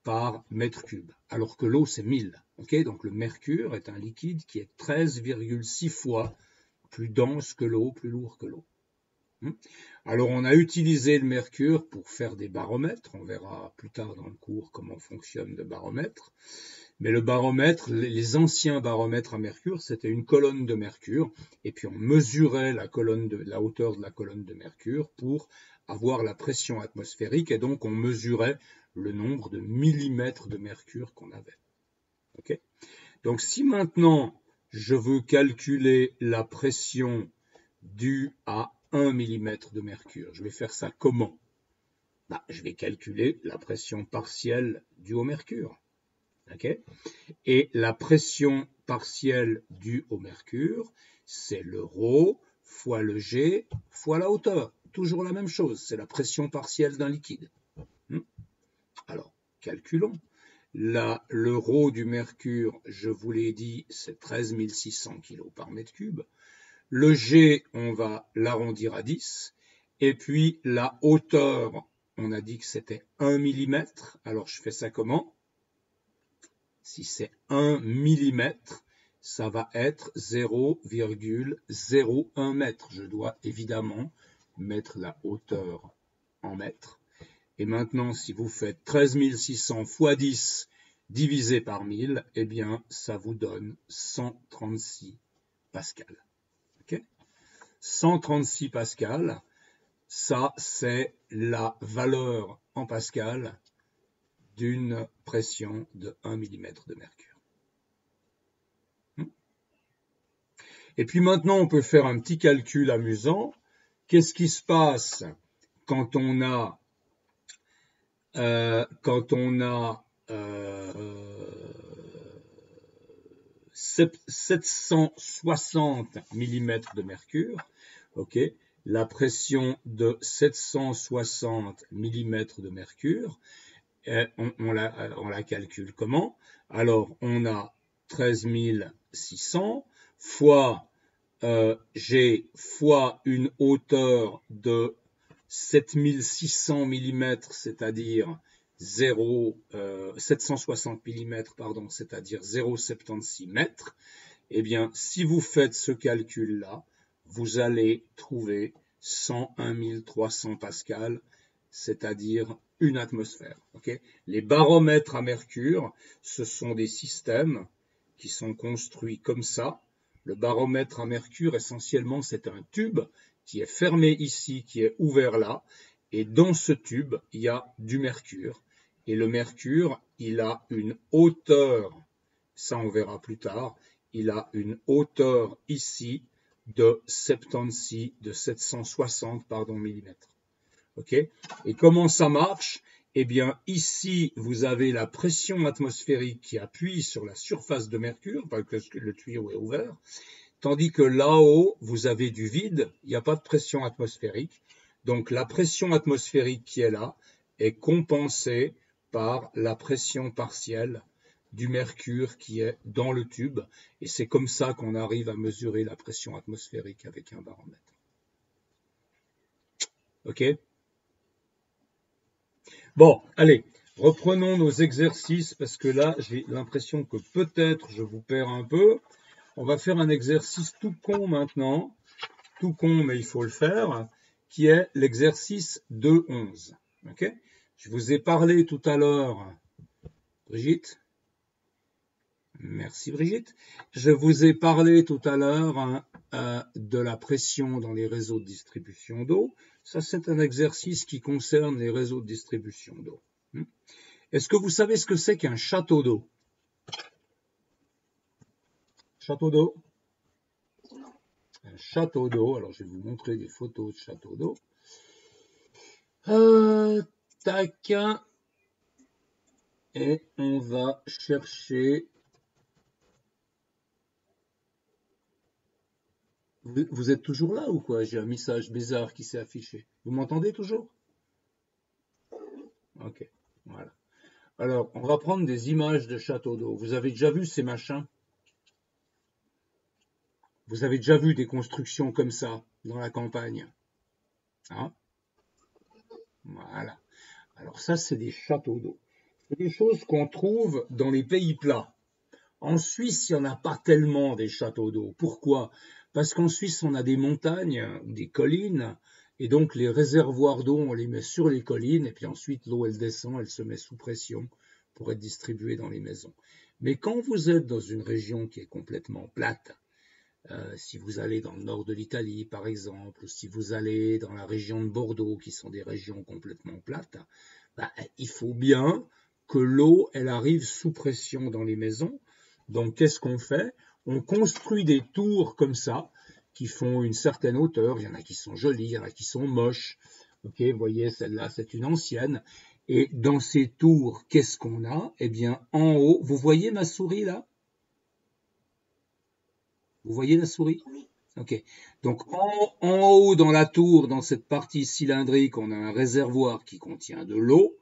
par mètre cube, alors que l'eau, c'est 1000. Okay, donc le mercure est un liquide qui est 13,6 fois plus dense que l'eau, plus lourd que l'eau. Alors on a utilisé le mercure pour faire des baromètres, on verra plus tard dans le cours comment fonctionne le baromètre. Mais le baromètre, les anciens baromètres à mercure, c'était une colonne de mercure, et puis on mesurait la hauteur de la colonne de mercure pour avoir la pression atmosphérique, et donc on mesurait le nombre de millimètres de mercure qu'on avait. Okay, donc si maintenant je veux calculer la pression due à 1 mm de mercure, je vais faire ça comment? Je vais calculer la pression partielle due au mercure. Okay, et la pression partielle due au mercure, c'est le ρ fois le g fois la hauteur. Toujours la même chose, c'est la pression partielle d'un liquide. Alors, calculons. Là, le ρ du mercure, je vous l'ai dit, c'est 13 600 kg par mètre cube. Le G, on va l'arrondir à 10. Et puis, la hauteur, on a dit que c'était 1 mm. Alors, je fais ça comment? Si c'est 1 mm, ça va être 0,01 mètre. Je dois évidemment mettre la hauteur en mètres. Et maintenant, si vous faites 13 600 fois 10 divisé par 1000, eh bien, ça vous donne 136 pascal. Okay, 136 pascal, ça, c'est la valeur en pascal d'une pression de 1 mm de mercure. Et puis maintenant, on peut faire un petit calcul amusant. Qu'est-ce qui se passe quand on a 760 mm de mercure, okay, la pression de 760 mm de mercure, on la calcule comment? Alors, on a 13 600 fois G fois une hauteur de 7600 mm, c'est-à-dire 760 mm, pardon, c'est-à-dire 0,76 mètres. Eh bien, si vous faites ce calcul-là, vous allez trouver 101 300 pascal, c'est-à-dire une atmosphère. Okay, les baromètres à mercure, ce sont des systèmes qui sont construits comme ça. Le baromètre à mercure, essentiellement, c'est un tube qui est fermé ici, qui est ouvert là. Et dans ce tube, il y a du mercure. Et le mercure, il a une hauteur, ça on verra plus tard, il a une hauteur ici de 760 millimètres. Okay, et comment ça marche? Eh bien, ici, vous avez la pression atmosphérique qui appuie sur la surface de mercure, parce que le tuyau est ouvert, tandis que là-haut, vous avez du vide, il n'y a pas de pression atmosphérique. Donc, la pression atmosphérique qui est là est compensée par la pression partielle du mercure qui est dans le tube. Et c'est comme ça qu'on arrive à mesurer la pression atmosphérique avec un baromètre. OK? Bon, allez, reprenons nos exercices parce que là, j'ai l'impression que peut-être je vous perds un peu. On va faire un exercice tout con maintenant, tout con mais il faut le faire, qui est l'exercice 2.11. Okay, je vous ai parlé tout à l'heure, Brigitte, Merci Brigitte. Je vous ai parlé tout à l'heure de la pression dans les réseaux de distribution d'eau. Ça, c'est un exercice qui concerne les réseaux de distribution d'eau. Est-ce que vous savez ce que c'est qu'un château d'eau? Château d'eau? Un château d'eau, alors je vais vous montrer des photos de château d'eau. Tac. Et on va chercher. Vous êtes toujours là ou quoi? J'ai un message bizarre qui s'est affiché. Vous m'entendez toujours? Ok, voilà. Alors, on va prendre des images de châteaux d'eau. Vous avez déjà vu ces machins? Vous avez déjà vu des constructions comme ça dans la campagne? Hein? Voilà. Alors ça, c'est des châteaux d'eau. C'est des choses qu'on trouve dans les pays plats. En Suisse, il n'y en a pas tellement des châteaux d'eau. Pourquoi? Parce qu'en Suisse, on a des montagnes, des collines, et donc les réservoirs d'eau, on les met sur les collines, et puis ensuite l'eau, elle descend, elle se met sous pression pour être distribuée dans les maisons. Mais quand vous êtes dans une région qui est complètement plate, si vous allez dans le nord de l'Italie, par exemple, ou si vous allez dans la région de Bordeaux, qui sont des régions complètement plates, il faut bien que l'eau, elle arrive sous pression dans les maisons. Donc, qu'est-ce qu'on fait? On construit des tours comme ça, qui font une certaine hauteur. Il y en a qui sont jolies, il y en a qui sont moches. Ok, vous voyez, celle-là, c'est une ancienne. Et dans ces tours, qu'est-ce qu'on a? Eh bien, en haut, vous voyez ma souris là? Vous voyez la souris? Ok. Donc en haut dans la tour, dans cette partie cylindrique, on a un réservoir qui contient de l'eau.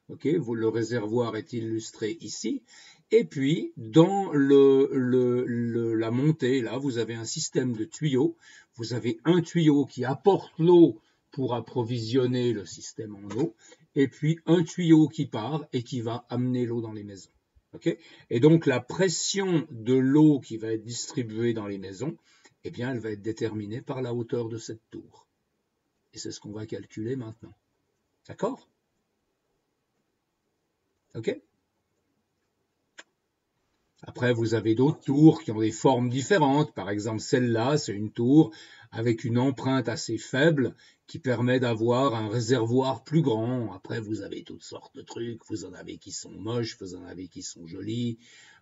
Ok. Le réservoir est illustré ici. Et puis dans la montée, là, vous avez un système de tuyaux. Vous avez un tuyau qui apporte l'eau pour approvisionner le système en eau, et puis un tuyau qui part et qui va amener l'eau dans les maisons. Okay. Et donc la pression de l'eau qui va être distribuée dans les maisons, eh bien, elle va être déterminée par la hauteur de cette tour. Et c'est ce qu'on va calculer maintenant. D'accord? Ok? Après, vous avez d'autres tours qui ont des formes différentes. Par exemple, celle-là, c'est une tour avec une empreinte assez faible qui permet d'avoir un réservoir plus grand. Après, vous avez toutes sortes de trucs. Vous en avez qui sont moches, vous en avez qui sont jolis,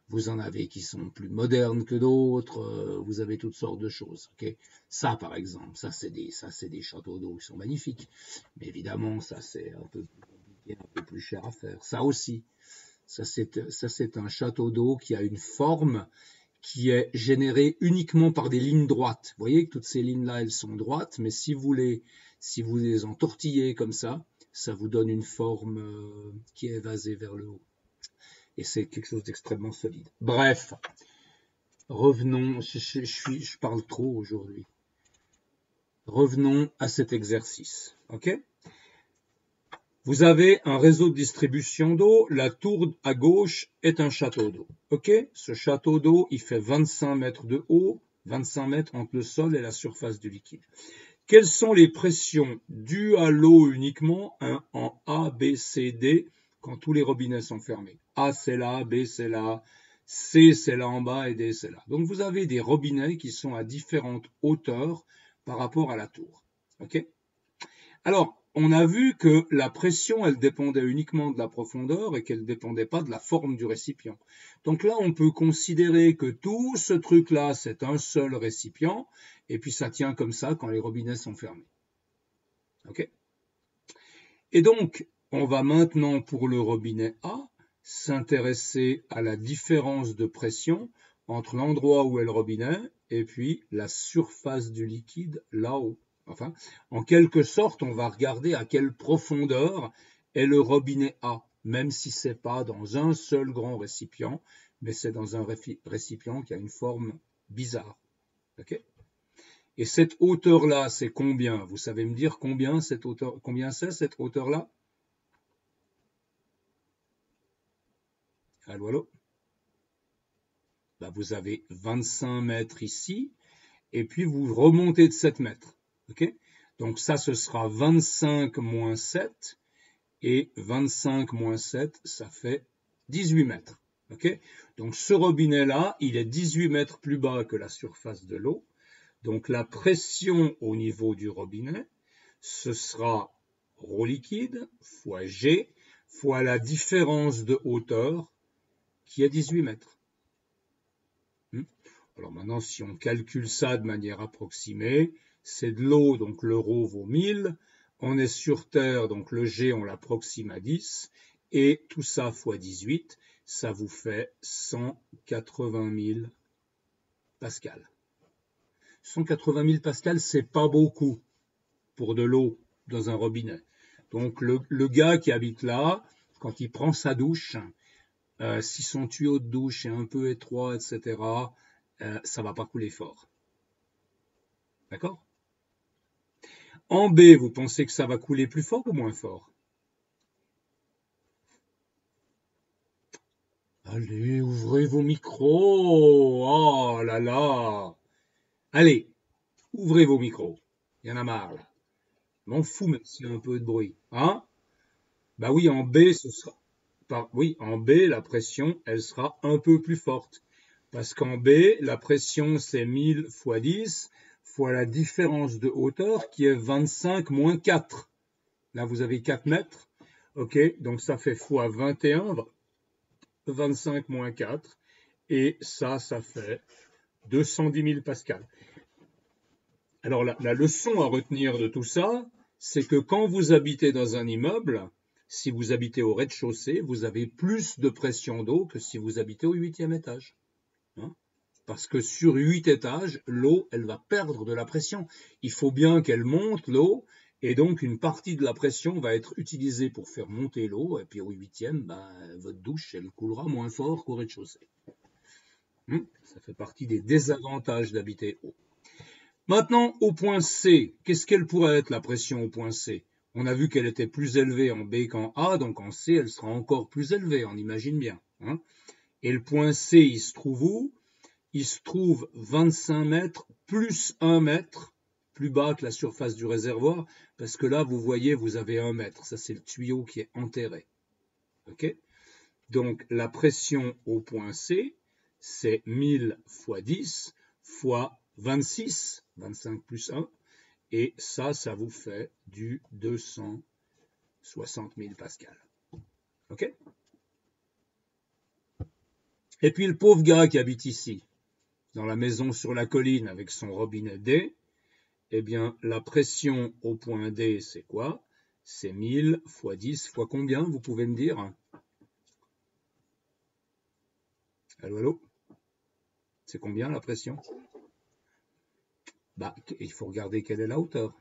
vous en avez qui sont plus modernes que d'autres. Vous avez toutes sortes de choses. Okay, ça, par exemple, ça c'est des châteaux d'eau qui sont magnifiques. Mais évidemment, ça c'est un peu plus compliqué, un peu plus cher à faire. Ça aussi. Ça, c'est un château d'eau qui a une forme qui est générée uniquement par des lignes droites. Vous voyez que toutes ces lignes-là, elles sont droites, mais si vous les entortillez comme ça vous donne une forme qui est évasée vers le haut. Et c'est quelque chose d'extrêmement solide. Bref, revenons, je parle trop aujourd'hui. Revenons à cet exercice. Ok ? Vous avez un réseau de distribution d'eau. La tour à gauche est un château d'eau. Ok? Ce château d'eau, il fait 25 mètres de haut, 25 mètres entre le sol et la surface du liquide. Quelles sont les pressions dues à l'eau uniquement en A, B, C, D quand tous les robinets sont fermés? A, c'est là, B, c'est là, C, c'est là en bas et D, c'est là. Donc vous avez des robinets qui sont à différentes hauteurs par rapport à la tour. Ok? Alors, on a vu que la pression, elle dépendait uniquement de la profondeur et qu'elle ne dépendait pas de la forme du récipient. Donc là, on peut considérer que tout ce truc-là, c'est un seul récipient, et puis ça tient comme ça quand les robinets sont fermés. Ok ? Et donc, on va maintenant, pour le robinet A, s'intéresser à la différence de pression entre l'endroit où est le robinet et puis la surface du liquide là-haut. Enfin, en quelque sorte, on va regarder à quelle profondeur est le robinet A, même si ce n'est pas dans un seul grand récipient, mais c'est dans un récipient qui a une forme bizarre. Okay ? Et cette hauteur-là, c'est combien? Vous savez me dire combien c'est cette hauteur-là? Allô, allô? Vous avez 25 mètres ici, et puis vous remontez de 7 mètres. Okay? Donc ça, ce sera 25 moins 7, et 25 moins 7, ça fait 18 mètres. Okay, donc ce robinet-là, il est 18 mètres plus bas que la surface de l'eau. Donc la pression au niveau du robinet, ce sera ρ liquide fois G fois la différence de hauteur qui est 18 mètres. Alors maintenant, si on calcule ça de manière approximée, c'est de l'eau, donc le ρ vaut 1000. On est sur Terre, donc le G, on l'approxime à 10. Et tout ça fois 18, ça vous fait 180 000 pascal. 180 000 pascal, c'est pas beaucoup pour de l'eau dans un robinet. Donc le gars qui habite là, quand il prend sa douche, si son tuyau de douche est un peu étroit, etc., ça va pas couler fort. D'accord? En B, vous pensez que ça va couler plus fort ou moins fort? Allez, ouvrez vos micros. Oh là là. Allez, ouvrez vos micros. Il y en a marre là. M'en fous même s'il y a un peu de bruit. Hein? Bah oui, en B, ce sera. Oui, en B, la pression, elle sera un peu plus forte. Parce qu'en B, la pression, c'est 1000 fois 10 fois la différence de hauteur qui est 25 moins 4. Là, vous avez 4 mètres. OK, donc ça fait fois 21, 25 moins 4. Et ça fait 210 000 pascal. Alors, la leçon à retenir de tout ça, c'est que quand vous habitez dans un immeuble, si vous habitez au rez-de-chaussée, vous avez plus de pression d'eau que si vous habitez au 8e étage. Hein? Parce que sur 8 étages, l'eau, elle va perdre de la pression. Il faut bien qu'elle monte, l'eau, et donc une partie de la pression va être utilisée pour faire monter l'eau, et puis au 8e, votre douche, elle coulera moins fort qu'au rez-de-chaussée. Ça fait partie des désavantages d'habiter haut. Maintenant, au point C, qu'est-ce qu'elle pourrait être la pression au point C? On a vu qu'elle était plus élevée en B qu'en A, donc en C, elle sera encore plus élevée, on imagine bien. Hein? Et le point C, il se trouve où? Il se trouve 25 mètres plus 1 mètre plus bas que la surface du réservoir, parce que là, vous voyez, vous avez 1 mètre. Ça, c'est le tuyau qui est enterré. OK? Donc, la pression au point C, c'est 1000 fois 10 fois 26, 25 plus 1, et ça vous fait du 260 000 pascal. OK? Et puis le pauvre gars qui habite ici, dans la maison sur la colline avec son robinet D, eh bien, la pression au point D, c'est quoi? C'est 1000 fois 10 fois combien, vous pouvez me dire? Allô, allô? C'est combien la pression? Bah, il faut regarder quelle est la hauteur.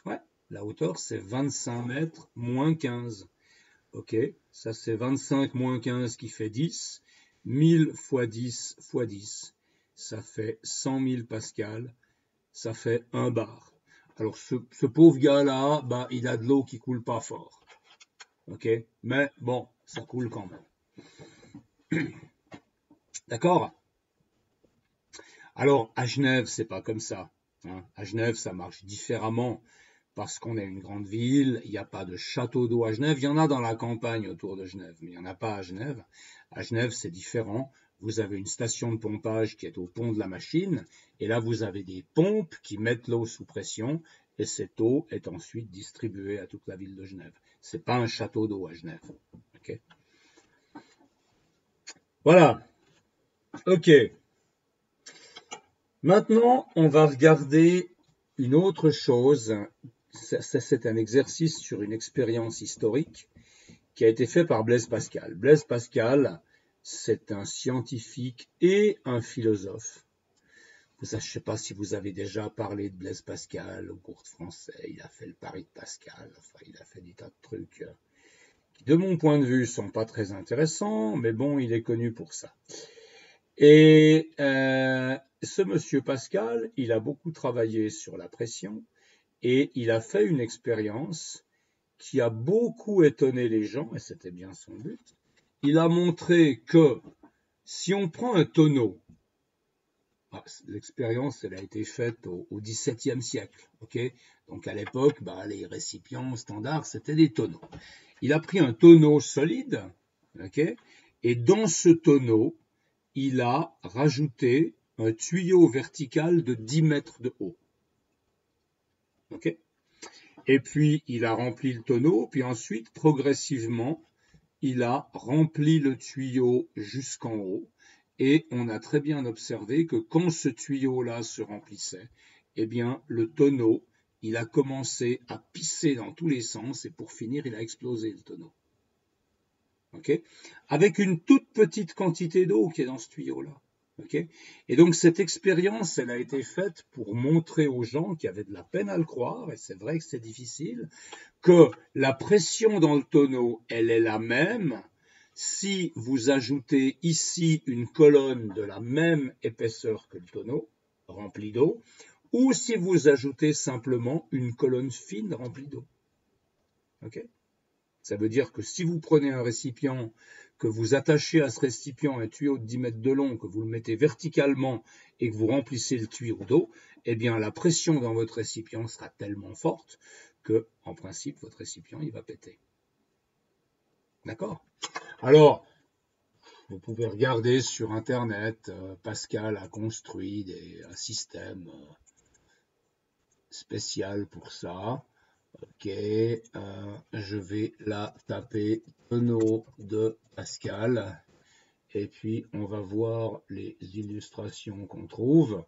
Ouais, la hauteur, c'est 25 mètres moins 15. OK, ça c'est 25 moins 15 qui fait 10. 1000 fois 10 fois 10, ça fait 100 000 pascal, ça fait 1 bar. Alors ce pauvre gars-là, bah, il a de l'eau qui coule pas fort. OK, mais bon, ça coule quand même. D'accord? Alors, à Genève, c'est pas comme ça. Hein. À Genève, ça marche différemment parce qu'on est une grande ville, il n'y a pas de château d'eau à Genève. Il y en a dans la campagne autour de Genève, mais il n'y en a pas à Genève. À Genève, c'est différent. Vous avez une station de pompage qui est au pont de la machine, et là, vous avez des pompes qui mettent l'eau sous pression, et cette eau est ensuite distribuée à toute la ville de Genève. C'est pas un château d'eau à Genève. Okay. Voilà. OK. Maintenant, on va regarder une autre chose. C'est un exercice sur une expérience historique qui a été fait par Blaise Pascal. Blaise Pascal, c'est un scientifique et un philosophe. Je ne sais pas si vous avez déjà parlé de Blaise Pascal au cours de français. Il a fait le pari de Pascal. Enfin, il a fait des tas de trucs qui, de mon point de vue, sont pas très intéressants, mais bon, il est connu pour ça. Et ce monsieur Pascal, il a beaucoup travaillé sur la pression et il a fait une expérience qui a beaucoup étonné les gens, et c'était bien son but. Il a montré que si on prend un tonneau L'expérience, elle a été faite au XVIIe siècle. Okay, donc à l'époque, les récipients standards, c'était des tonneaux. Il a pris un tonneau solide, okay, et dans ce tonneau, il a rajouté un tuyau vertical de 10 mètres de haut. Okay, et puis, il a rempli le tonneau, puis ensuite, progressivement, il a rempli le tuyau jusqu'en haut. Et on a très bien observé que quand ce tuyau-là se remplissait, eh bien, le tonneau, il a commencé à pisser dans tous les sens et pour finir, il a explosé le tonneau. Okay, avec une toute petite quantité d'eau qui est dans ce tuyau-là. Okay, et donc, cette expérience, elle a été faite pour montrer aux gens qui avaient de la peine à le croire, et c'est vrai que c'est difficile, que la pression dans le tonneau, elle est la même si vous ajoutez ici une colonne de la même épaisseur que le tonneau, rempli d'eau, ou si vous ajoutez simplement une colonne fine remplie d'eau. Okay, ça veut dire que si vous prenez un récipient, que vous attachez à ce récipient un tuyau de 10 mètres de long, que vous le mettez verticalement et que vous remplissez le tuyau d'eau, eh bien la pression dans votre récipient sera tellement forte que, en principe, votre récipient, il va péter. D'accord? Alors, vous pouvez regarder sur Internet, Pascal a construit un système spécial pour ça. Ok, je vais là taper tonneau de Pascal et puis on va voir les illustrations qu'on trouve.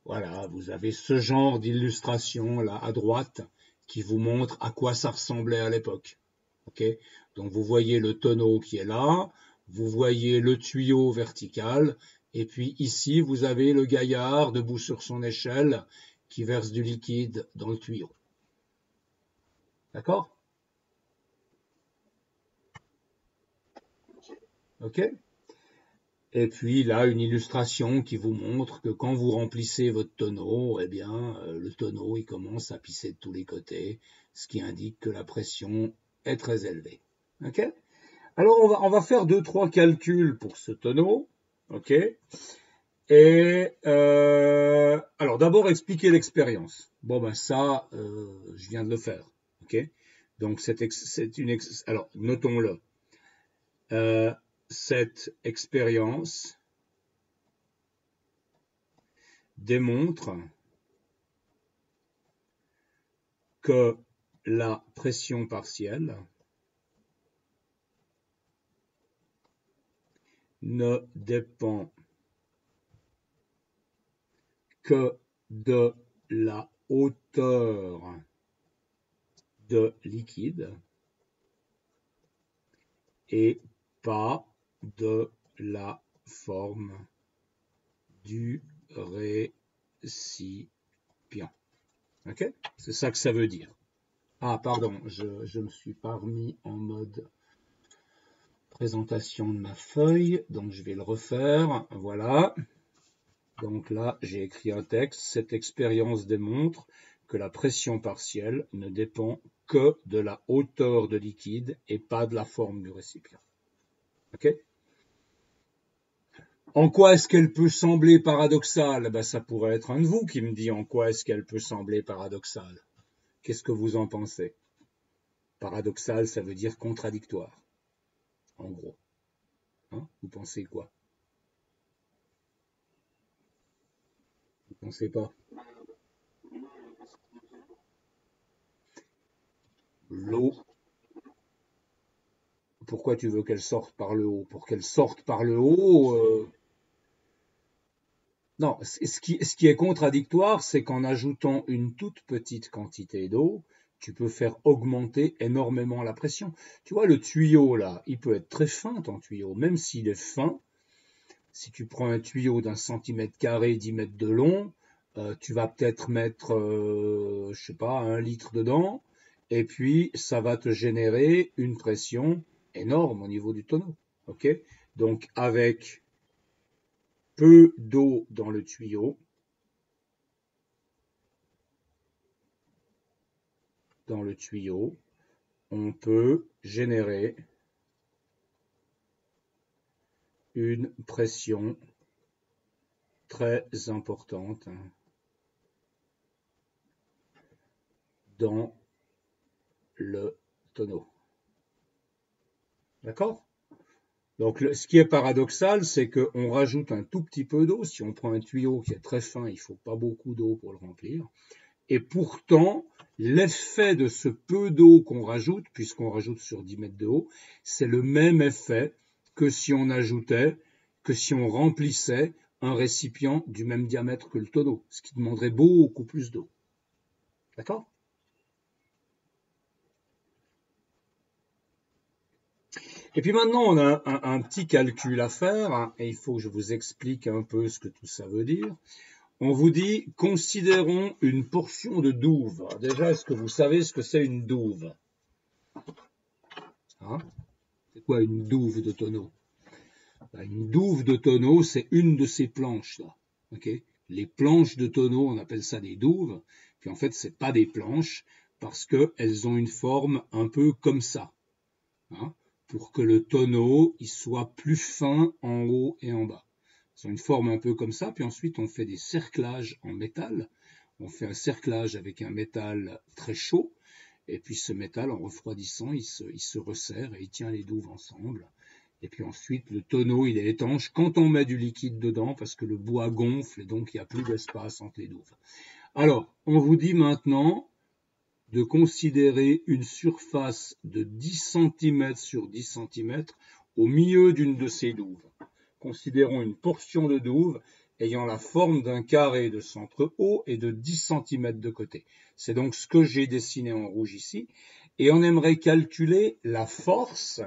Voilà, vous avez ce genre d'illustration là à droite qui vous montre à quoi ça ressemblait à l'époque. Ok, donc vous voyez le tonneau qui est là, vous voyez le tuyau vertical, et puis ici vous avez le gaillard debout sur son échelle qui verse du liquide dans le tuyau. D'accord? Ok? Et puis là, une illustration qui vous montre que quand vous remplissez votre tonneau, eh bien, le tonneau, il commence à pisser de tous les côtés, ce qui indique que la pression est très élevée. Ok? Alors, on va faire 2-3 calculs pour ce tonneau. Ok? Et alors, d'abord, expliquer l'expérience. Bon, ben ça, je viens de le faire. Ok? Donc, alors, notons-le. Cette expérience démontre que la pression partielle ne dépend que de la hauteur de liquide et pas de la forme du récipient. Ok? C'est ça que ça veut dire. Ah, pardon, je me suis pas remis en mode présentation de ma feuille, donc je vais le refaire. Voilà. Donc là, j'ai écrit un texte. Cette expérience démontre que la pression partielle ne dépend que de la hauteur de liquide et pas de la forme du récipient. Ok? En quoi est-ce qu'elle peut sembler paradoxale? Ben, ça pourrait être un de vous qui me dit en quoi est-ce qu'elle peut sembler paradoxale. Qu'est-ce que vous en pensez? Paradoxal, ça veut dire contradictoire, en gros. Hein? Vous pensez quoi? Vous pensez pas? L'eau, pourquoi tu veux qu'elle sorte par le haut? Pour qu'elle sorte par le haut, non, ce qui est contradictoire, c'est qu'en ajoutant une toute petite quantité d'eau, tu peux faire augmenter énormément la pression. Tu vois, le tuyau, là, il peut être très fin, ton tuyau. Même s'il est fin, si tu prends un tuyau d'1 cm², 10 mètres de long, tu vas peut-être mettre, je sais pas, 1 litre dedans, et puis ça va te générer une pression énorme au niveau du tonneau. Ok? Donc, avec peu d'eau dans le tuyau, on peut générer une pression très importante dans le tonneau. D'accord? Donc, ce qui est paradoxal, c'est qu'on rajoute un tout petit peu d'eau. Si on prend un tuyau qui est très fin, il ne faut pas beaucoup d'eau pour le remplir. Et pourtant, l'effet de ce peu d'eau qu'on rajoute, puisqu'on rajoute sur 10 mètres de haut, c'est le même effet que si on ajoutait, que si on remplissait un récipient du même diamètre que le tonneau, ce qui demanderait beaucoup plus d'eau. D'accord? Et puis maintenant, on a un petit calcul à faire, et il faut que je vous explique un peu ce que tout ça veut dire. On vous dit, considérons une portion de douve. Alors déjà, est-ce que vous savez ce que c'est une douve? Hein? C'est quoi une douve de tonneau? Une douve de tonneau, c'est une de ces planches-là. Okay? Les planches de tonneau, on appelle ça des douves. Puis en fait, ce n'est pas des planches parce qu'elles ont une forme un peu comme ça. Hein? Pour que le tonneau il soit plus fin en haut et en bas. Ils ont une forme un peu comme ça, puis ensuite on fait des cerclages en métal. On fait un cerclage avec un métal très chaud, et puis ce métal, en refroidissant, il se resserre et il tient les douves ensemble. Et puis ensuite, le tonneau, il est étanche quand on met du liquide dedans, parce que le bois gonfle, et donc il n'y a plus d'espace entre les douves. Alors, on vous dit maintenant de considérer une surface de 10 cm sur 10 cm au milieu d'une de ces douves. Considérons une portion de douve ayant la forme d'un carré de centre haut et de 10 cm de côté. C'est donc ce que j'ai dessiné en rouge ici. Et on aimerait calculer la force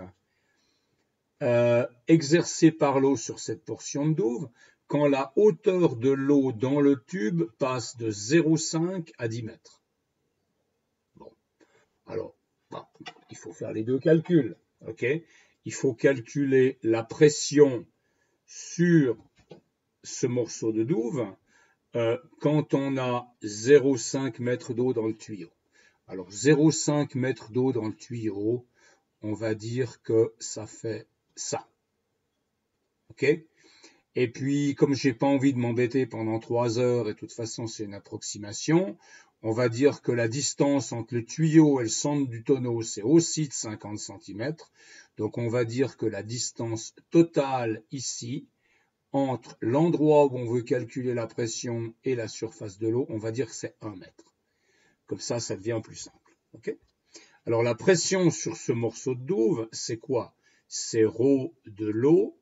exercée par l'eau sur cette portion de douve quand la hauteur de l'eau dans le tube passe de 0,5 à 10 mètres. Alors, il faut faire les deux calculs. Okay? Il faut calculer la pression sur ce morceau de douve quand on a 0,5 mètre d'eau dans le tuyau. Alors, 0,5 mètre d'eau dans le tuyau, on va dire que ça fait ça. OK? Et puis, comme je n'ai pas envie de m'embêter pendant 3 heures, et de toute façon, c'est une approximation, on va dire que la distance entre le tuyau et le centre du tonneau, c'est aussi de 50 cm. Donc, on va dire que la distance totale ici, entre l'endroit où on veut calculer la pression et la surface de l'eau, on va dire que c'est 1 mètre. Comme ça, ça devient plus simple. Okay? Alors, la pression sur ce morceau de douve, c'est quoi? C'est ρ de l'eau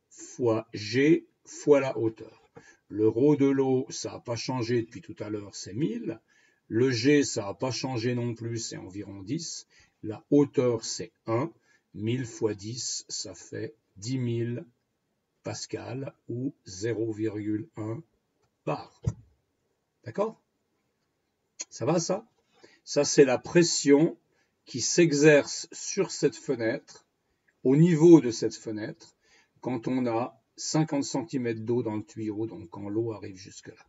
fois G fois la hauteur. Le ρ de l'eau, ça n'a pas changé depuis tout à l'heure, c'est 1000. Le G, ça n'a pas changé non plus, c'est environ 10. La hauteur, c'est 1. 1000 fois 10, ça fait 10 000 pascal ou 0,1 bar. D'accord? Ça va, ça? Ça, c'est la pression qui s'exerce sur cette fenêtre, au niveau de cette fenêtre, quand on a 50 cm d'eau dans le tuyau, donc quand l'eau arrive jusque-là.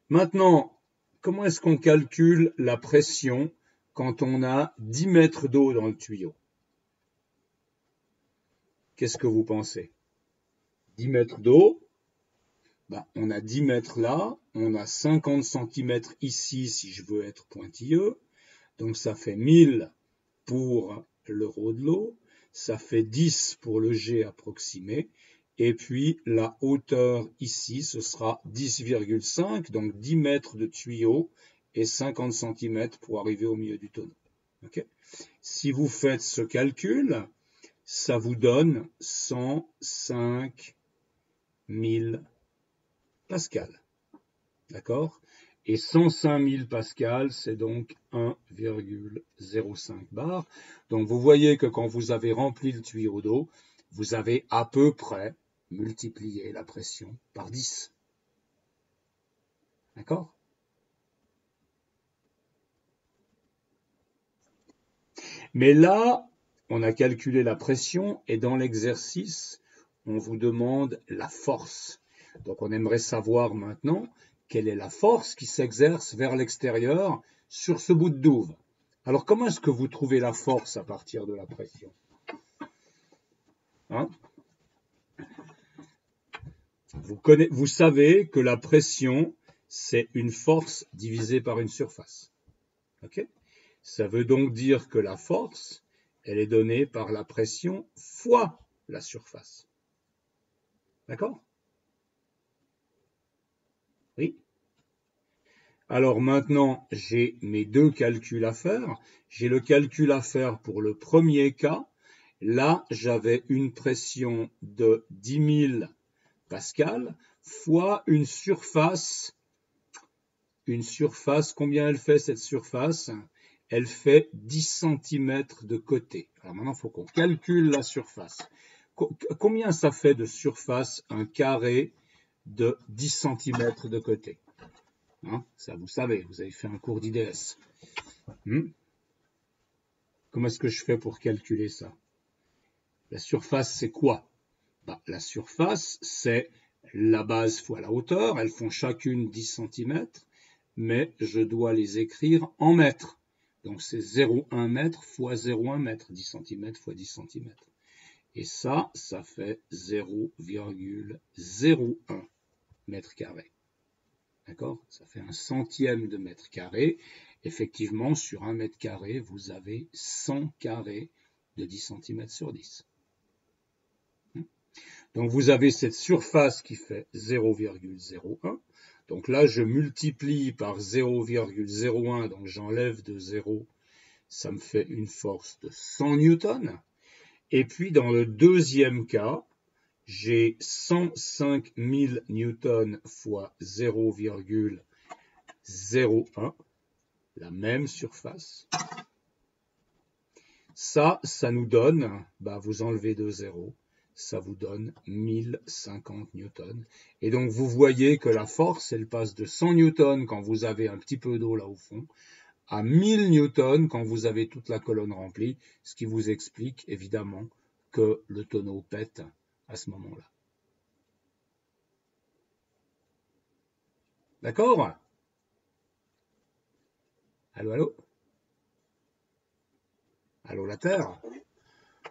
Maintenant, comment est-ce qu'on calcule la pression quand on a 10 mètres d'eau dans le tuyau? Qu'est-ce que vous pensez? 10 mètres d'eau, on a 10 mètres là, on a 50 cm ici si je veux être pointilleux, donc ça fait 1000 pour le ρ de l'eau, ça fait 10 pour le G approximé, et puis la hauteur ici, ce sera 10,5, donc 10 mètres de tuyau et 50 cm pour arriver au milieu du tonneau. Okay? Si vous faites ce calcul, ça vous donne 105 000 pascal. D'accord? Et 105 000 pascal, c'est donc 1,05 bar. Donc vous voyez que quand vous avez rempli le tuyau d'eau, vous avez à peu près multiplié la pression par 10. D'accord? Mais là, on a calculé la pression et dans l'exercice, on vous demande la force. Donc on aimerait savoir maintenant quelle est la force qui s'exerce vers l'extérieur sur ce bout de douve. Alors comment est-ce que vous trouvez la force à partir de la pression? Hein? Vous savez que la pression, c'est une force divisée par une surface. Okay? Ça veut donc dire que la force, elle est donnée par la pression fois la surface. D'accord? Oui. Alors maintenant, j'ai mes deux calculs à faire. J'ai le calcul à faire pour le premier cas. Là, j'avais une pression de 10 000 pascal fois une surface. Une surface, combien elle fait cette surface? Elle fait 10 cm de côté. Alors maintenant, il faut qu'on calcule la surface. Combien ça fait de surface un carré de 10 cm de côté? Hein, ça, vous savez, vous avez fait un cours d'IDS. Comment est-ce que je fais pour calculer ça? La surface, c'est quoi? La surface, c'est la base fois la hauteur. Elles font chacune 10 cm, mais je dois les écrire en mètres. Donc c'est 0,1 mètre fois 0,1 mètre, 10 cm fois 10 cm. Et ça fait 0,01 mètre carré. D'accord? Ça fait un centième de mètre carré. Effectivement, sur un mètre carré, vous avez 100 carrés de 10 cm sur 10. Donc vous avez cette surface qui fait 0,01. Donc là, je multiplie par 0,01, donc j'enlève de 0, ça me fait une force de 100 newtons. Et puis dans le deuxième cas, j'ai 105 000 newtons fois 0,01, la même surface. Ça nous donne, vous enlevez de 0, ça vous donne 1050 newtons. Et donc vous voyez que la force, elle passe de 100 newtons quand vous avez un petit peu d'eau là au fond, à 1000 newtons quand vous avez toute la colonne remplie, ce qui vous explique évidemment que le tonneau pète à ce moment-là. D'accord? Allô, allô? Allô, la Terre?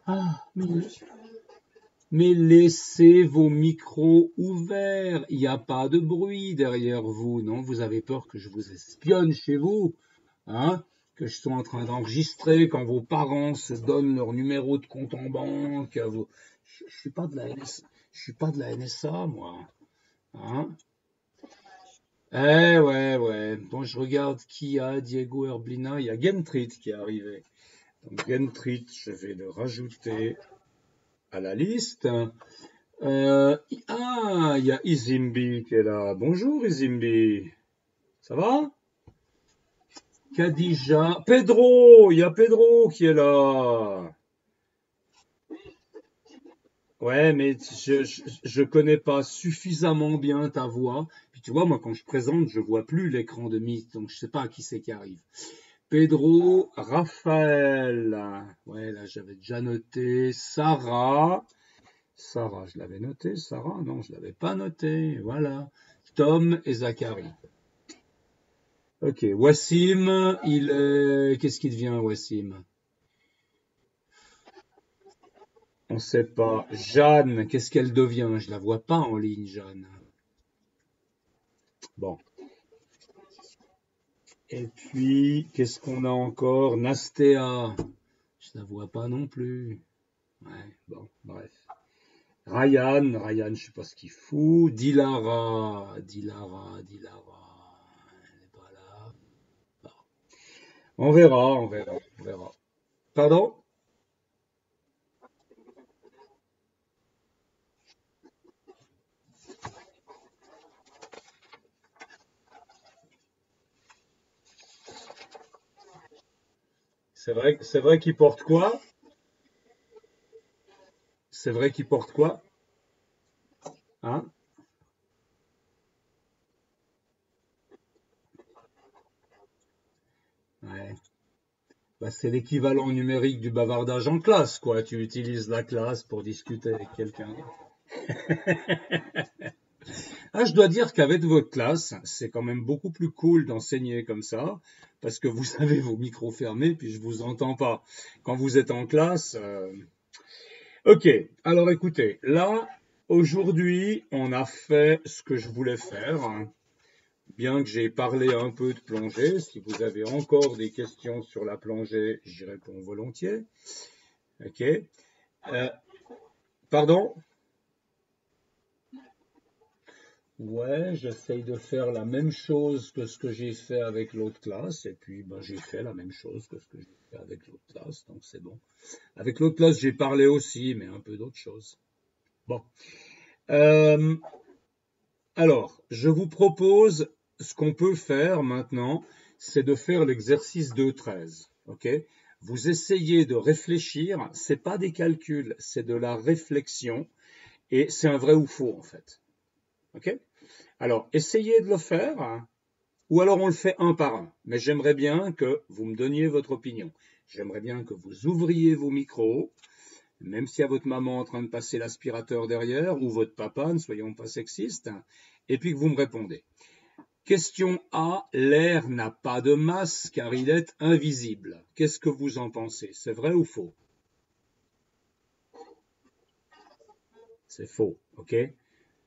Ah, mais laissez vos micros ouverts. Il n'y a pas de bruit derrière vous, non? Vous avez peur que je vous espionne chez vous, hein? Que je sois en train d'enregistrer quand vos parents se donnent leur numéro de compte en banque. Je suis pas de la NSA, je suis pas de la NSA, moi. Hein? Ouais. Bon, je regarde qui a Diego Herblina. Il y a Gentrit qui est arrivé. Donc Gentrit, je vais le rajouter à la liste. Il y a Izimbi qui est là. Bonjour Izimbi. Ça va? Khadija. Pedro, il y a Pedro qui est là. Ouais, mais je connais pas suffisamment bien ta voix. Puis tu vois, moi quand je présente, je vois plus l'écran de Meet, donc je sais pas qui c'est qui arrive. Pedro, Raphaël. Ouais, là j'avais déjà noté. Sarah, je l'avais noté. Sarah, non, je l'avais pas noté. Voilà. Tom et Zachary. Ok, Wassim, qu'est-ce qu'il devient, Wassim? On sait pas. Jeanne, qu'est-ce qu'elle devient? Je la vois pas en ligne, Jeanne. Bon. Et puis, qu'est-ce qu'on a encore? Nastea. Je la vois pas non plus. Ouais, bon, bref. Ryan, je sais pas ce qu'il fout. Dilara. Elle n'est pas là. Bon. On verra. Pardon? C'est vrai qu'il porte quoi? C'est vrai qu'il porte quoi? Hein? Ouais. C'est l'équivalent numérique du bavardage en classe, quoi. Tu utilises la classe pour discuter avec quelqu'un. Ah, je dois dire qu'avec votre classe, c'est quand même beaucoup plus cool d'enseigner comme ça, parce que vous avez vos micros fermés, puis je vous entends pas. Quand vous êtes en classe, ok. Alors écoutez, là, aujourd'hui, on a fait ce que je voulais faire, hein. Bien que j'ai parlé un peu de plongée, si vous avez encore des questions sur la plongée, j'y réponds volontiers. Ok. Pardon? Ouais, j'essaye de faire la même chose que ce que j'ai fait avec l'autre classe, et puis ben, j'ai fait la même chose que ce que j'ai fait avec l'autre classe, donc c'est bon. Avec l'autre classe, j'ai parlé aussi, mais un peu d'autre chose. Bon. Euh, alors, je vous propose, ce qu'on peut faire maintenant, c'est de faire l'exercice 2.13. Ok? Vous essayez de réfléchir, c'est pas des calculs, c'est de la réflexion, et c'est un vrai ou faux en fait. Ok? Alors, essayez de le faire, hein, ou alors on le fait un par un. Mais j'aimerais bien que vous me donniez votre opinion. J'aimerais bien que vous ouvriez vos micros, même s'il y a votre maman en train de passer l'aspirateur derrière, ou votre papa, ne soyons pas sexistes, et puis que vous me répondez. Question A, l'air n'a pas de masse car il est invisible. Qu'est-ce que vous en pensez? C'est vrai ou faux? C'est faux, ok?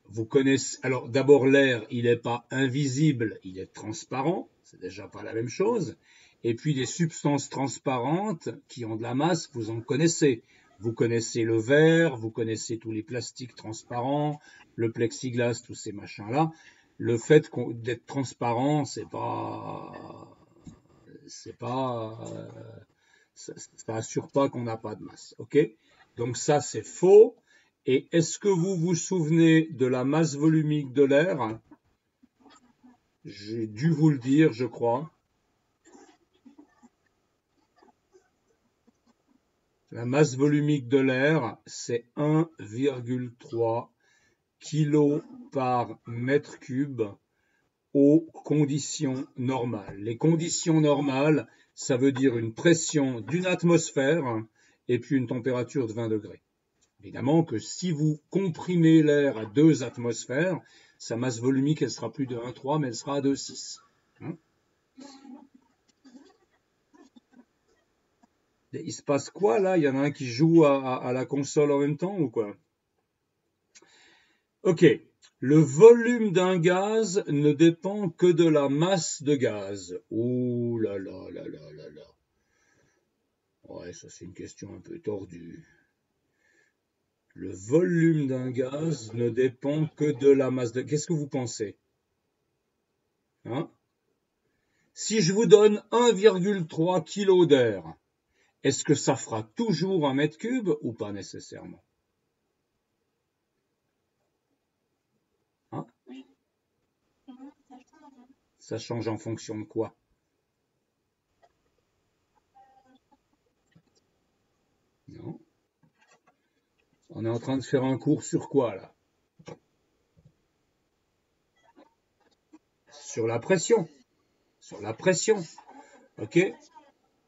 Vous connaissez. Alors d'abord l'air, il n'est pas invisible, il est transparent, c'est déjà pas la même chose. Et puis les substances transparentes qui ont de la masse, vous en connaissez. Vous connaissez le verre, vous connaissez tous les plastiques transparents, le plexiglas, tous ces machins-là. Le fait d'être transparent, ça assure pas qu'on n'a pas de masse, ok? Donc ça c'est faux. Et est-ce que vous vous souvenez de la masse volumique de l'air? J'ai dû vous le dire, je crois. La masse volumique de l'air, c'est 1,3 kg par mètre cube aux conditions normales. Les conditions normales, ça veut dire une pression d'une atmosphère et puis une température de 20 degrés. Évidemment que si vous comprimez l'air à 2 atmosphères, sa masse volumique, elle sera plus de 1,3, mais elle sera à 2,6. Hein? Il se passe quoi là? Il y en a un qui joue à la console en même temps ou quoi? Ok. Le volume d'un gaz ne dépend que de la masse de gaz. Ouh là là là là là là. Ouais, ça c'est une question un peu tordue. Le volume d'un gaz ne dépend que de la masse de... Qu'est-ce que vous pensez? Hein? Si je vous donne 1,3 kg d'air, est-ce que ça fera toujours un mètre cube ou pas nécessairement? Hein? Ça change en fonction de quoi? Non? On est en train de faire un cours sur quoi là? Sur la pression. Sur la pression. Ok?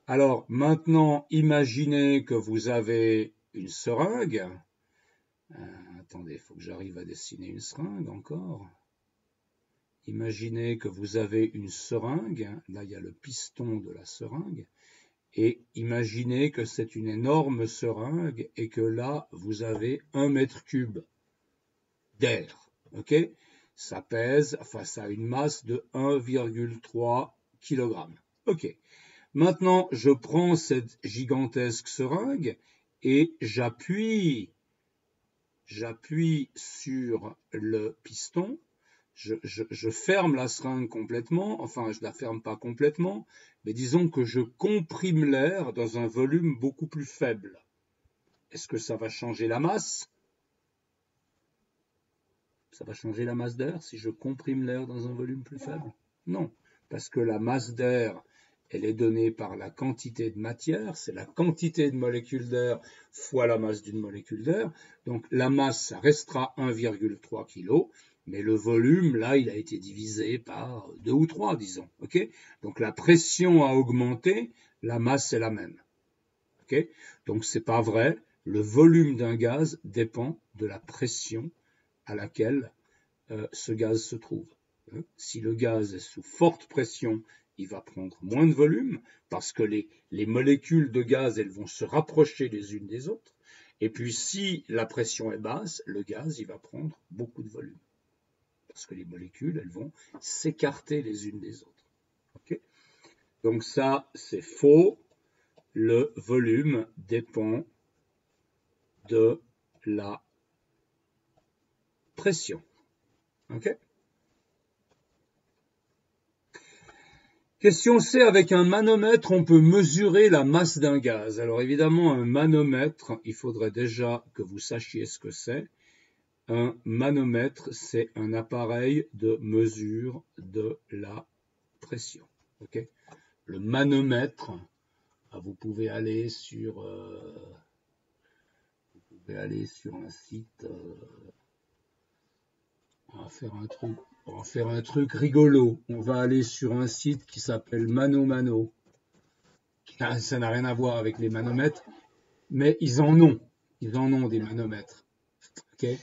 Alors maintenant, imaginez que vous avez une seringue. Attendez, il faut que j'arrive à dessiner une seringue encore. Imaginez que vous avez une seringue. Là, il y a le piston de la seringue. Et imaginez que c'est une énorme seringue et que là, vous avez 1 mètre cube d'air. Ok? Ça pèse face à une masse de 1,3 kg. Ok. Maintenant, je prends cette gigantesque seringue et j'appuie sur le piston. Je ferme la seringue complètement, enfin je ne la ferme pas complètement, mais disons que je comprime l'air dans un volume beaucoup plus faible. Est-ce que ça va changer la masse? Ça va changer la masse d'air si je comprime l'air dans un volume plus faible? Non, parce que la masse d'air, elle est donnée par la quantité de matière, c'est la quantité de molécules d'air fois la masse d'une molécule d'air. Donc la masse, ça restera 1,3 kg, mais le volume, là, il a été divisé par 2 ou 3, disons. Okay? Donc la pression a augmenté, la masse est la même. Okay? Donc c'est pas vrai, le volume d'un gaz dépend de la pression à laquelle ce gaz se trouve. Si le gaz est sous forte pression, il va prendre moins de volume parce que les molécules de gaz, elles vont se rapprocher les unes des autres. Et puis, si la pression est basse, le gaz, il va prendre beaucoup de volume. Parce que les molécules, elles vont s'écarter les unes des autres. Okay? Donc ça, c'est faux. Le volume dépend de la pression. Okay? Question C, avec un manomètre, on peut mesurer la masse d'un gaz. Alors évidemment, un manomètre, il faudrait déjà que vous sachiez ce que c'est. Un manomètre, c'est un appareil de mesure de la pression. Okay? Le manomètre, vous pouvez aller sur un site, on va faire un truc rigolo. On va aller sur un site qui s'appelle ManoMano. Ça n'a rien à voir avec les manomètres, mais ils en ont des manomètres. Okay?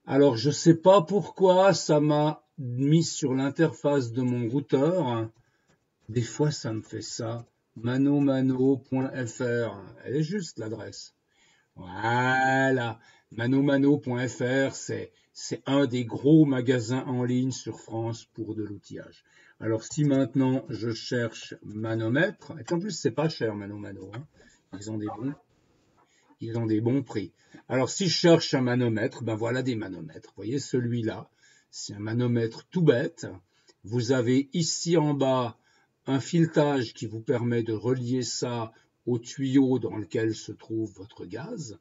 Alors, je ne sais pas pourquoi ça m'a mis sur l'interface de mon routeur. Des fois, ça me fait ça. manomano.fr. Elle est juste l'adresse. Voilà. manomano.fr, c'est un des gros magasins en ligne sur France pour de l'outillage. Alors, si maintenant je cherche manomètre, et en plus, c'est pas cher, Manomano, hein. Ils ont des bons prix. Alors, si je cherche un manomètre, ben voilà des manomètres. Vous voyez, celui-là, c'est un manomètre tout bête. Vous avez ici en bas un filetage qui vous permet de relier ça au tuyau dans lequel se trouve votre gaz.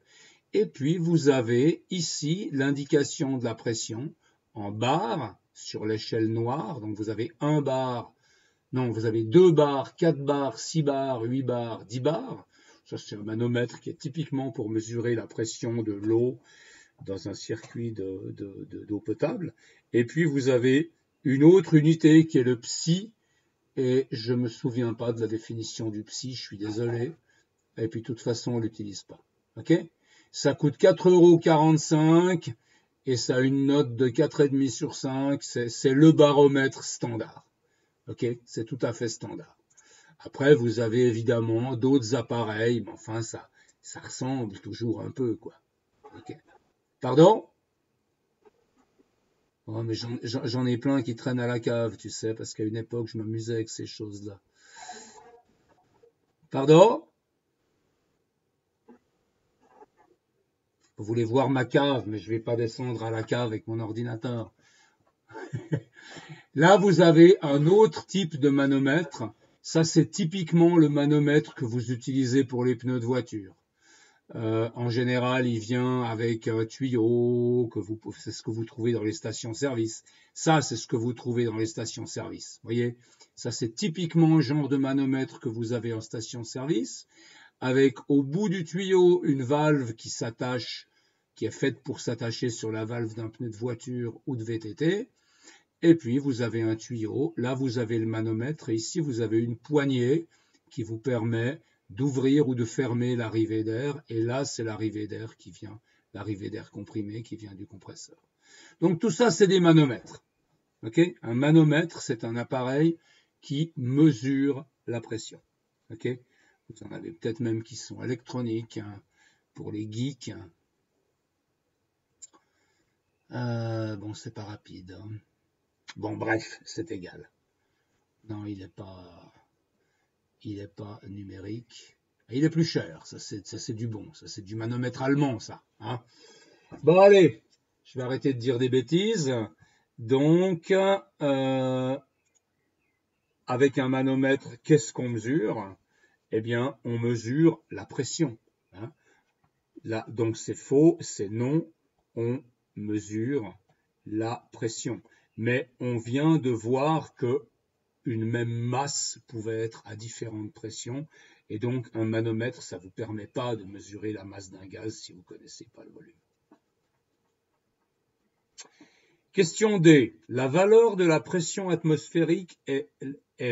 Et puis, vous avez ici l'indication de la pression en barres sur l'échelle noire. Donc, vous avez 1 bar, non, vous avez 2 bars, 4 bars, 6 bars, 8 bars, 10 bars. Ça, c'est un manomètre qui est typiquement pour mesurer la pression de l'eau dans un circuit d'eau potable. Et puis, vous avez une autre unité qui est le psi. Et je ne me souviens pas de la définition du psi, je suis désolé. Et puis, de toute façon, on ne l'utilise pas. OK? Ça coûte 4,45 € et ça a une note de 4,5 sur 5. C'est le baromètre standard. OK? C'est tout à fait standard. Après, vous avez évidemment d'autres appareils, mais enfin, ça ressemble toujours un peu, quoi. Okay. Pardon? Oh, mais j'en ai plein qui traînent à la cave, tu sais, parce qu'à une époque, je m'amusais avec ces choses-là. Pardon? Vous voulez voir ma cave, mais je ne vais pas descendre à la cave avec mon ordinateur. Là, vous avez un autre type de manomètre. Ça, c'est typiquement le manomètre que vous utilisez pour les pneus de voiture. En général, il vient avec un tuyau, c'est ce que vous trouvez dans les stations-service. Ça, c'est ce que vous trouvez dans les stations-service. Vous voyez, ça, c'est typiquement le genre de manomètre que vous avez en station-service, avec au bout du tuyau une valve qui s'attache, qui est faite pour s'attacher sur la valve d'un pneu de voiture ou de VTT. Et puis, vous avez un tuyau. Là, vous avez le manomètre. Et ici, vous avez une poignée qui vous permet d'ouvrir ou de fermer l'arrivée d'air. Et là, c'est l'arrivée d'air qui vient, l'arrivée d'air comprimé qui vient du compresseur. Donc, tout ça, c'est des manomètres. Okay? Un manomètre, c'est un appareil qui mesure la pression. Okay? Vous en avez peut-être même qui sont électroniques, hein, pour les geeks. Bon, c'est pas rapide. Hein. Bon, bref, c'est égal. Non, il n'est pas numérique. Il est plus cher, ça c'est du bon, ça c'est du manomètre allemand, ça. Hein. Bon, allez, je vais arrêter de dire des bêtises. Donc, avec un manomètre, qu'est-ce qu'on mesure? Eh bien, on mesure la pression. Hein. Là, donc, c'est faux, c'est non, on mesure la pression. Mais on vient de voir que une même masse pouvait être à différentes pressions. Et donc, un manomètre, ça ne vous permet pas de mesurer la masse d'un gaz si vous ne connaissez pas le volume. Question D. La valeur de la pression atmosphérique est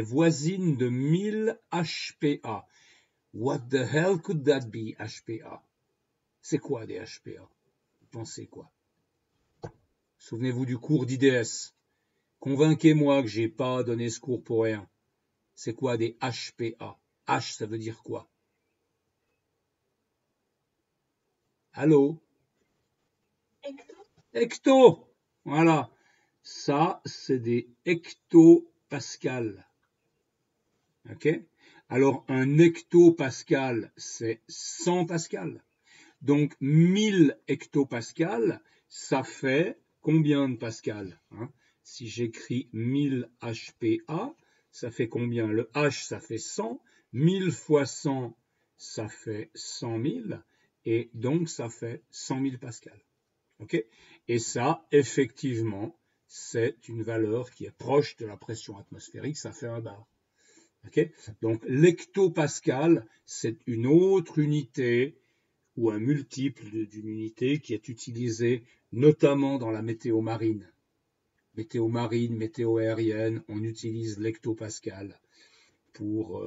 voisine de 1000 HPA. What the hell could that be, HPA? C'est quoi des HPA? Vous pensez quoi? Souvenez-vous du cours d'IDS. Convainquez-moi que je n'ai pas donné ce cours pour rien. C'est quoi des HPA? H, ça veut dire quoi? Allô? Hecto. Voilà. Ça, c'est des hectopascals. OK? Alors, un hectopascal, c'est 100 pascal. Donc, 1000 hectopascals, ça fait combien de pascal, hein? Si j'écris 1000 HPA, ça fait combien? Le H, ça fait 100. 1000 fois 100, ça fait 100 000. Et donc, ça fait 100 000 pascal. OK? Et ça, effectivement, c'est une valeur qui est proche de la pression atmosphérique. Ça fait un bar. OK? Donc, l'hectopascal, c'est une autre unité ou un multiple d'une unité qui est utilisé notamment dans la météo marine. Météo marine, météo aérienne, on utilise l'hectopascal pour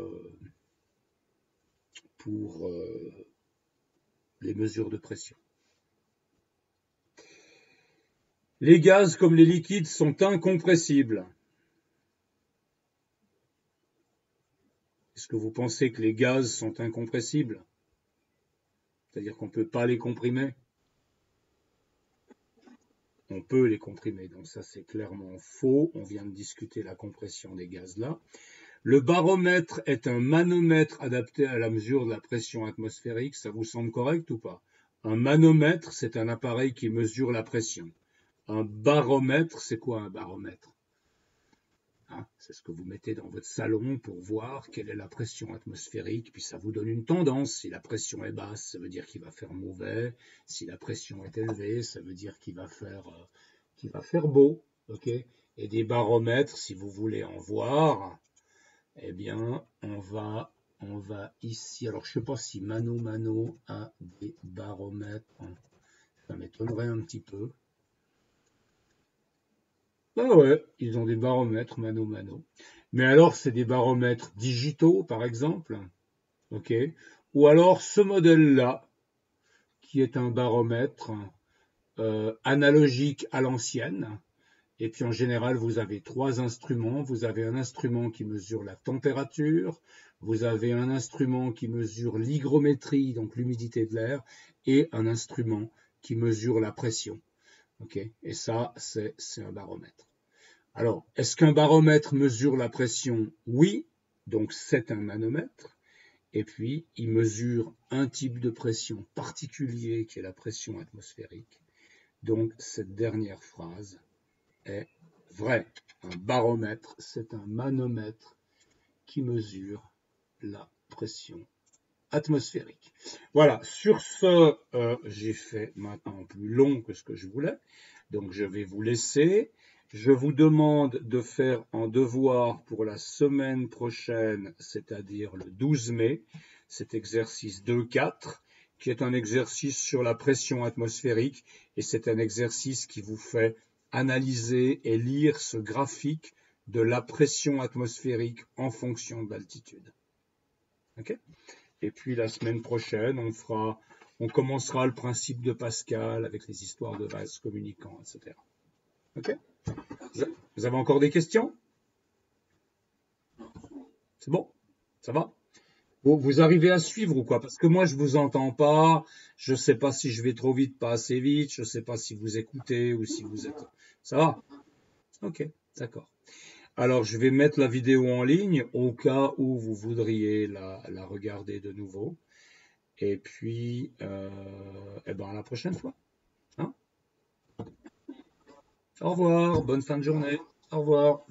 les mesures de pression. Les gaz comme les liquides sont incompressibles. Est-ce que vous pensez que les gaz sont incompressibles? C'est-à-dire qu'on ne peut pas les comprimer? On peut les comprimer, donc ça c'est clairement faux. On vient de discuter la compression des gaz là. Le baromètre est un manomètre adapté à la mesure de la pression atmosphérique. Ça vous semble correct ou pas? Un manomètre, c'est un appareil qui mesure la pression. Un baromètre, c'est quoi un baromètre? Hein, c'est ce que vous mettez dans votre salon pour voir quelle est la pression atmosphérique, puis ça vous donne une tendance. Si la pression est basse, ça veut dire qu'il va faire mauvais. Si la pression est élevée, ça veut dire qu'il va faire beau. Okay? Et des baromètres, si vous voulez en voir, eh bien, on va ici. Alors, je ne sais pas si Mano a des baromètres. Ça m'étonnerait un petit peu. Ah ouais, ils ont des baromètres Mano. Mais alors, c'est des baromètres digitaux, par exemple. OK. Ou alors, ce modèle-là, qui est un baromètre analogique à l'ancienne. Et puis en général, vous avez trois instruments. Vous avez un instrument qui mesure la température, vous avez un instrument qui mesure l'hygrométrie, donc l'humidité de l'air, et un instrument qui mesure la pression. Okay? Et ça, c'est un baromètre. Alors, est-ce qu'un baromètre mesure la pression? Oui, donc c'est un manomètre. Et puis, il mesure un type de pression particulier qui est la pression atmosphérique. Donc, cette dernière phrase est vrai. Un baromètre, c'est un manomètre qui mesure la pression atmosphérique. Voilà, sur ce, j'ai fait maintenant plus long que ce que je voulais, donc je vais vous laisser. Je vous demande de faire un devoir pour la semaine prochaine, c'est-à-dire le 12 mai, cet exercice 2-4, qui est un exercice sur la pression atmosphérique, et c'est un exercice qui vous fait analyser et lire ce graphique de la pression atmosphérique en fonction de l'altitude. Okay? Et puis la semaine prochaine, on commencera le principe de Pascal avec les histoires de vases communicants, etc. Ok? Vous avez encore des questions? C'est bon? Ça va? Vous arrivez à suivre ou quoi? Parce que moi, je vous entends pas. Je ne sais pas si je vais trop vite, pas assez vite. Je ne sais pas si vous écoutez ou si vous êtes. Ça va? Ok, d'accord. Alors, je vais mettre la vidéo en ligne au cas où vous voudriez la regarder de nouveau. Et puis, eh ben, à la prochaine fois. Hein? Au revoir, bonne fin de journée. Au revoir.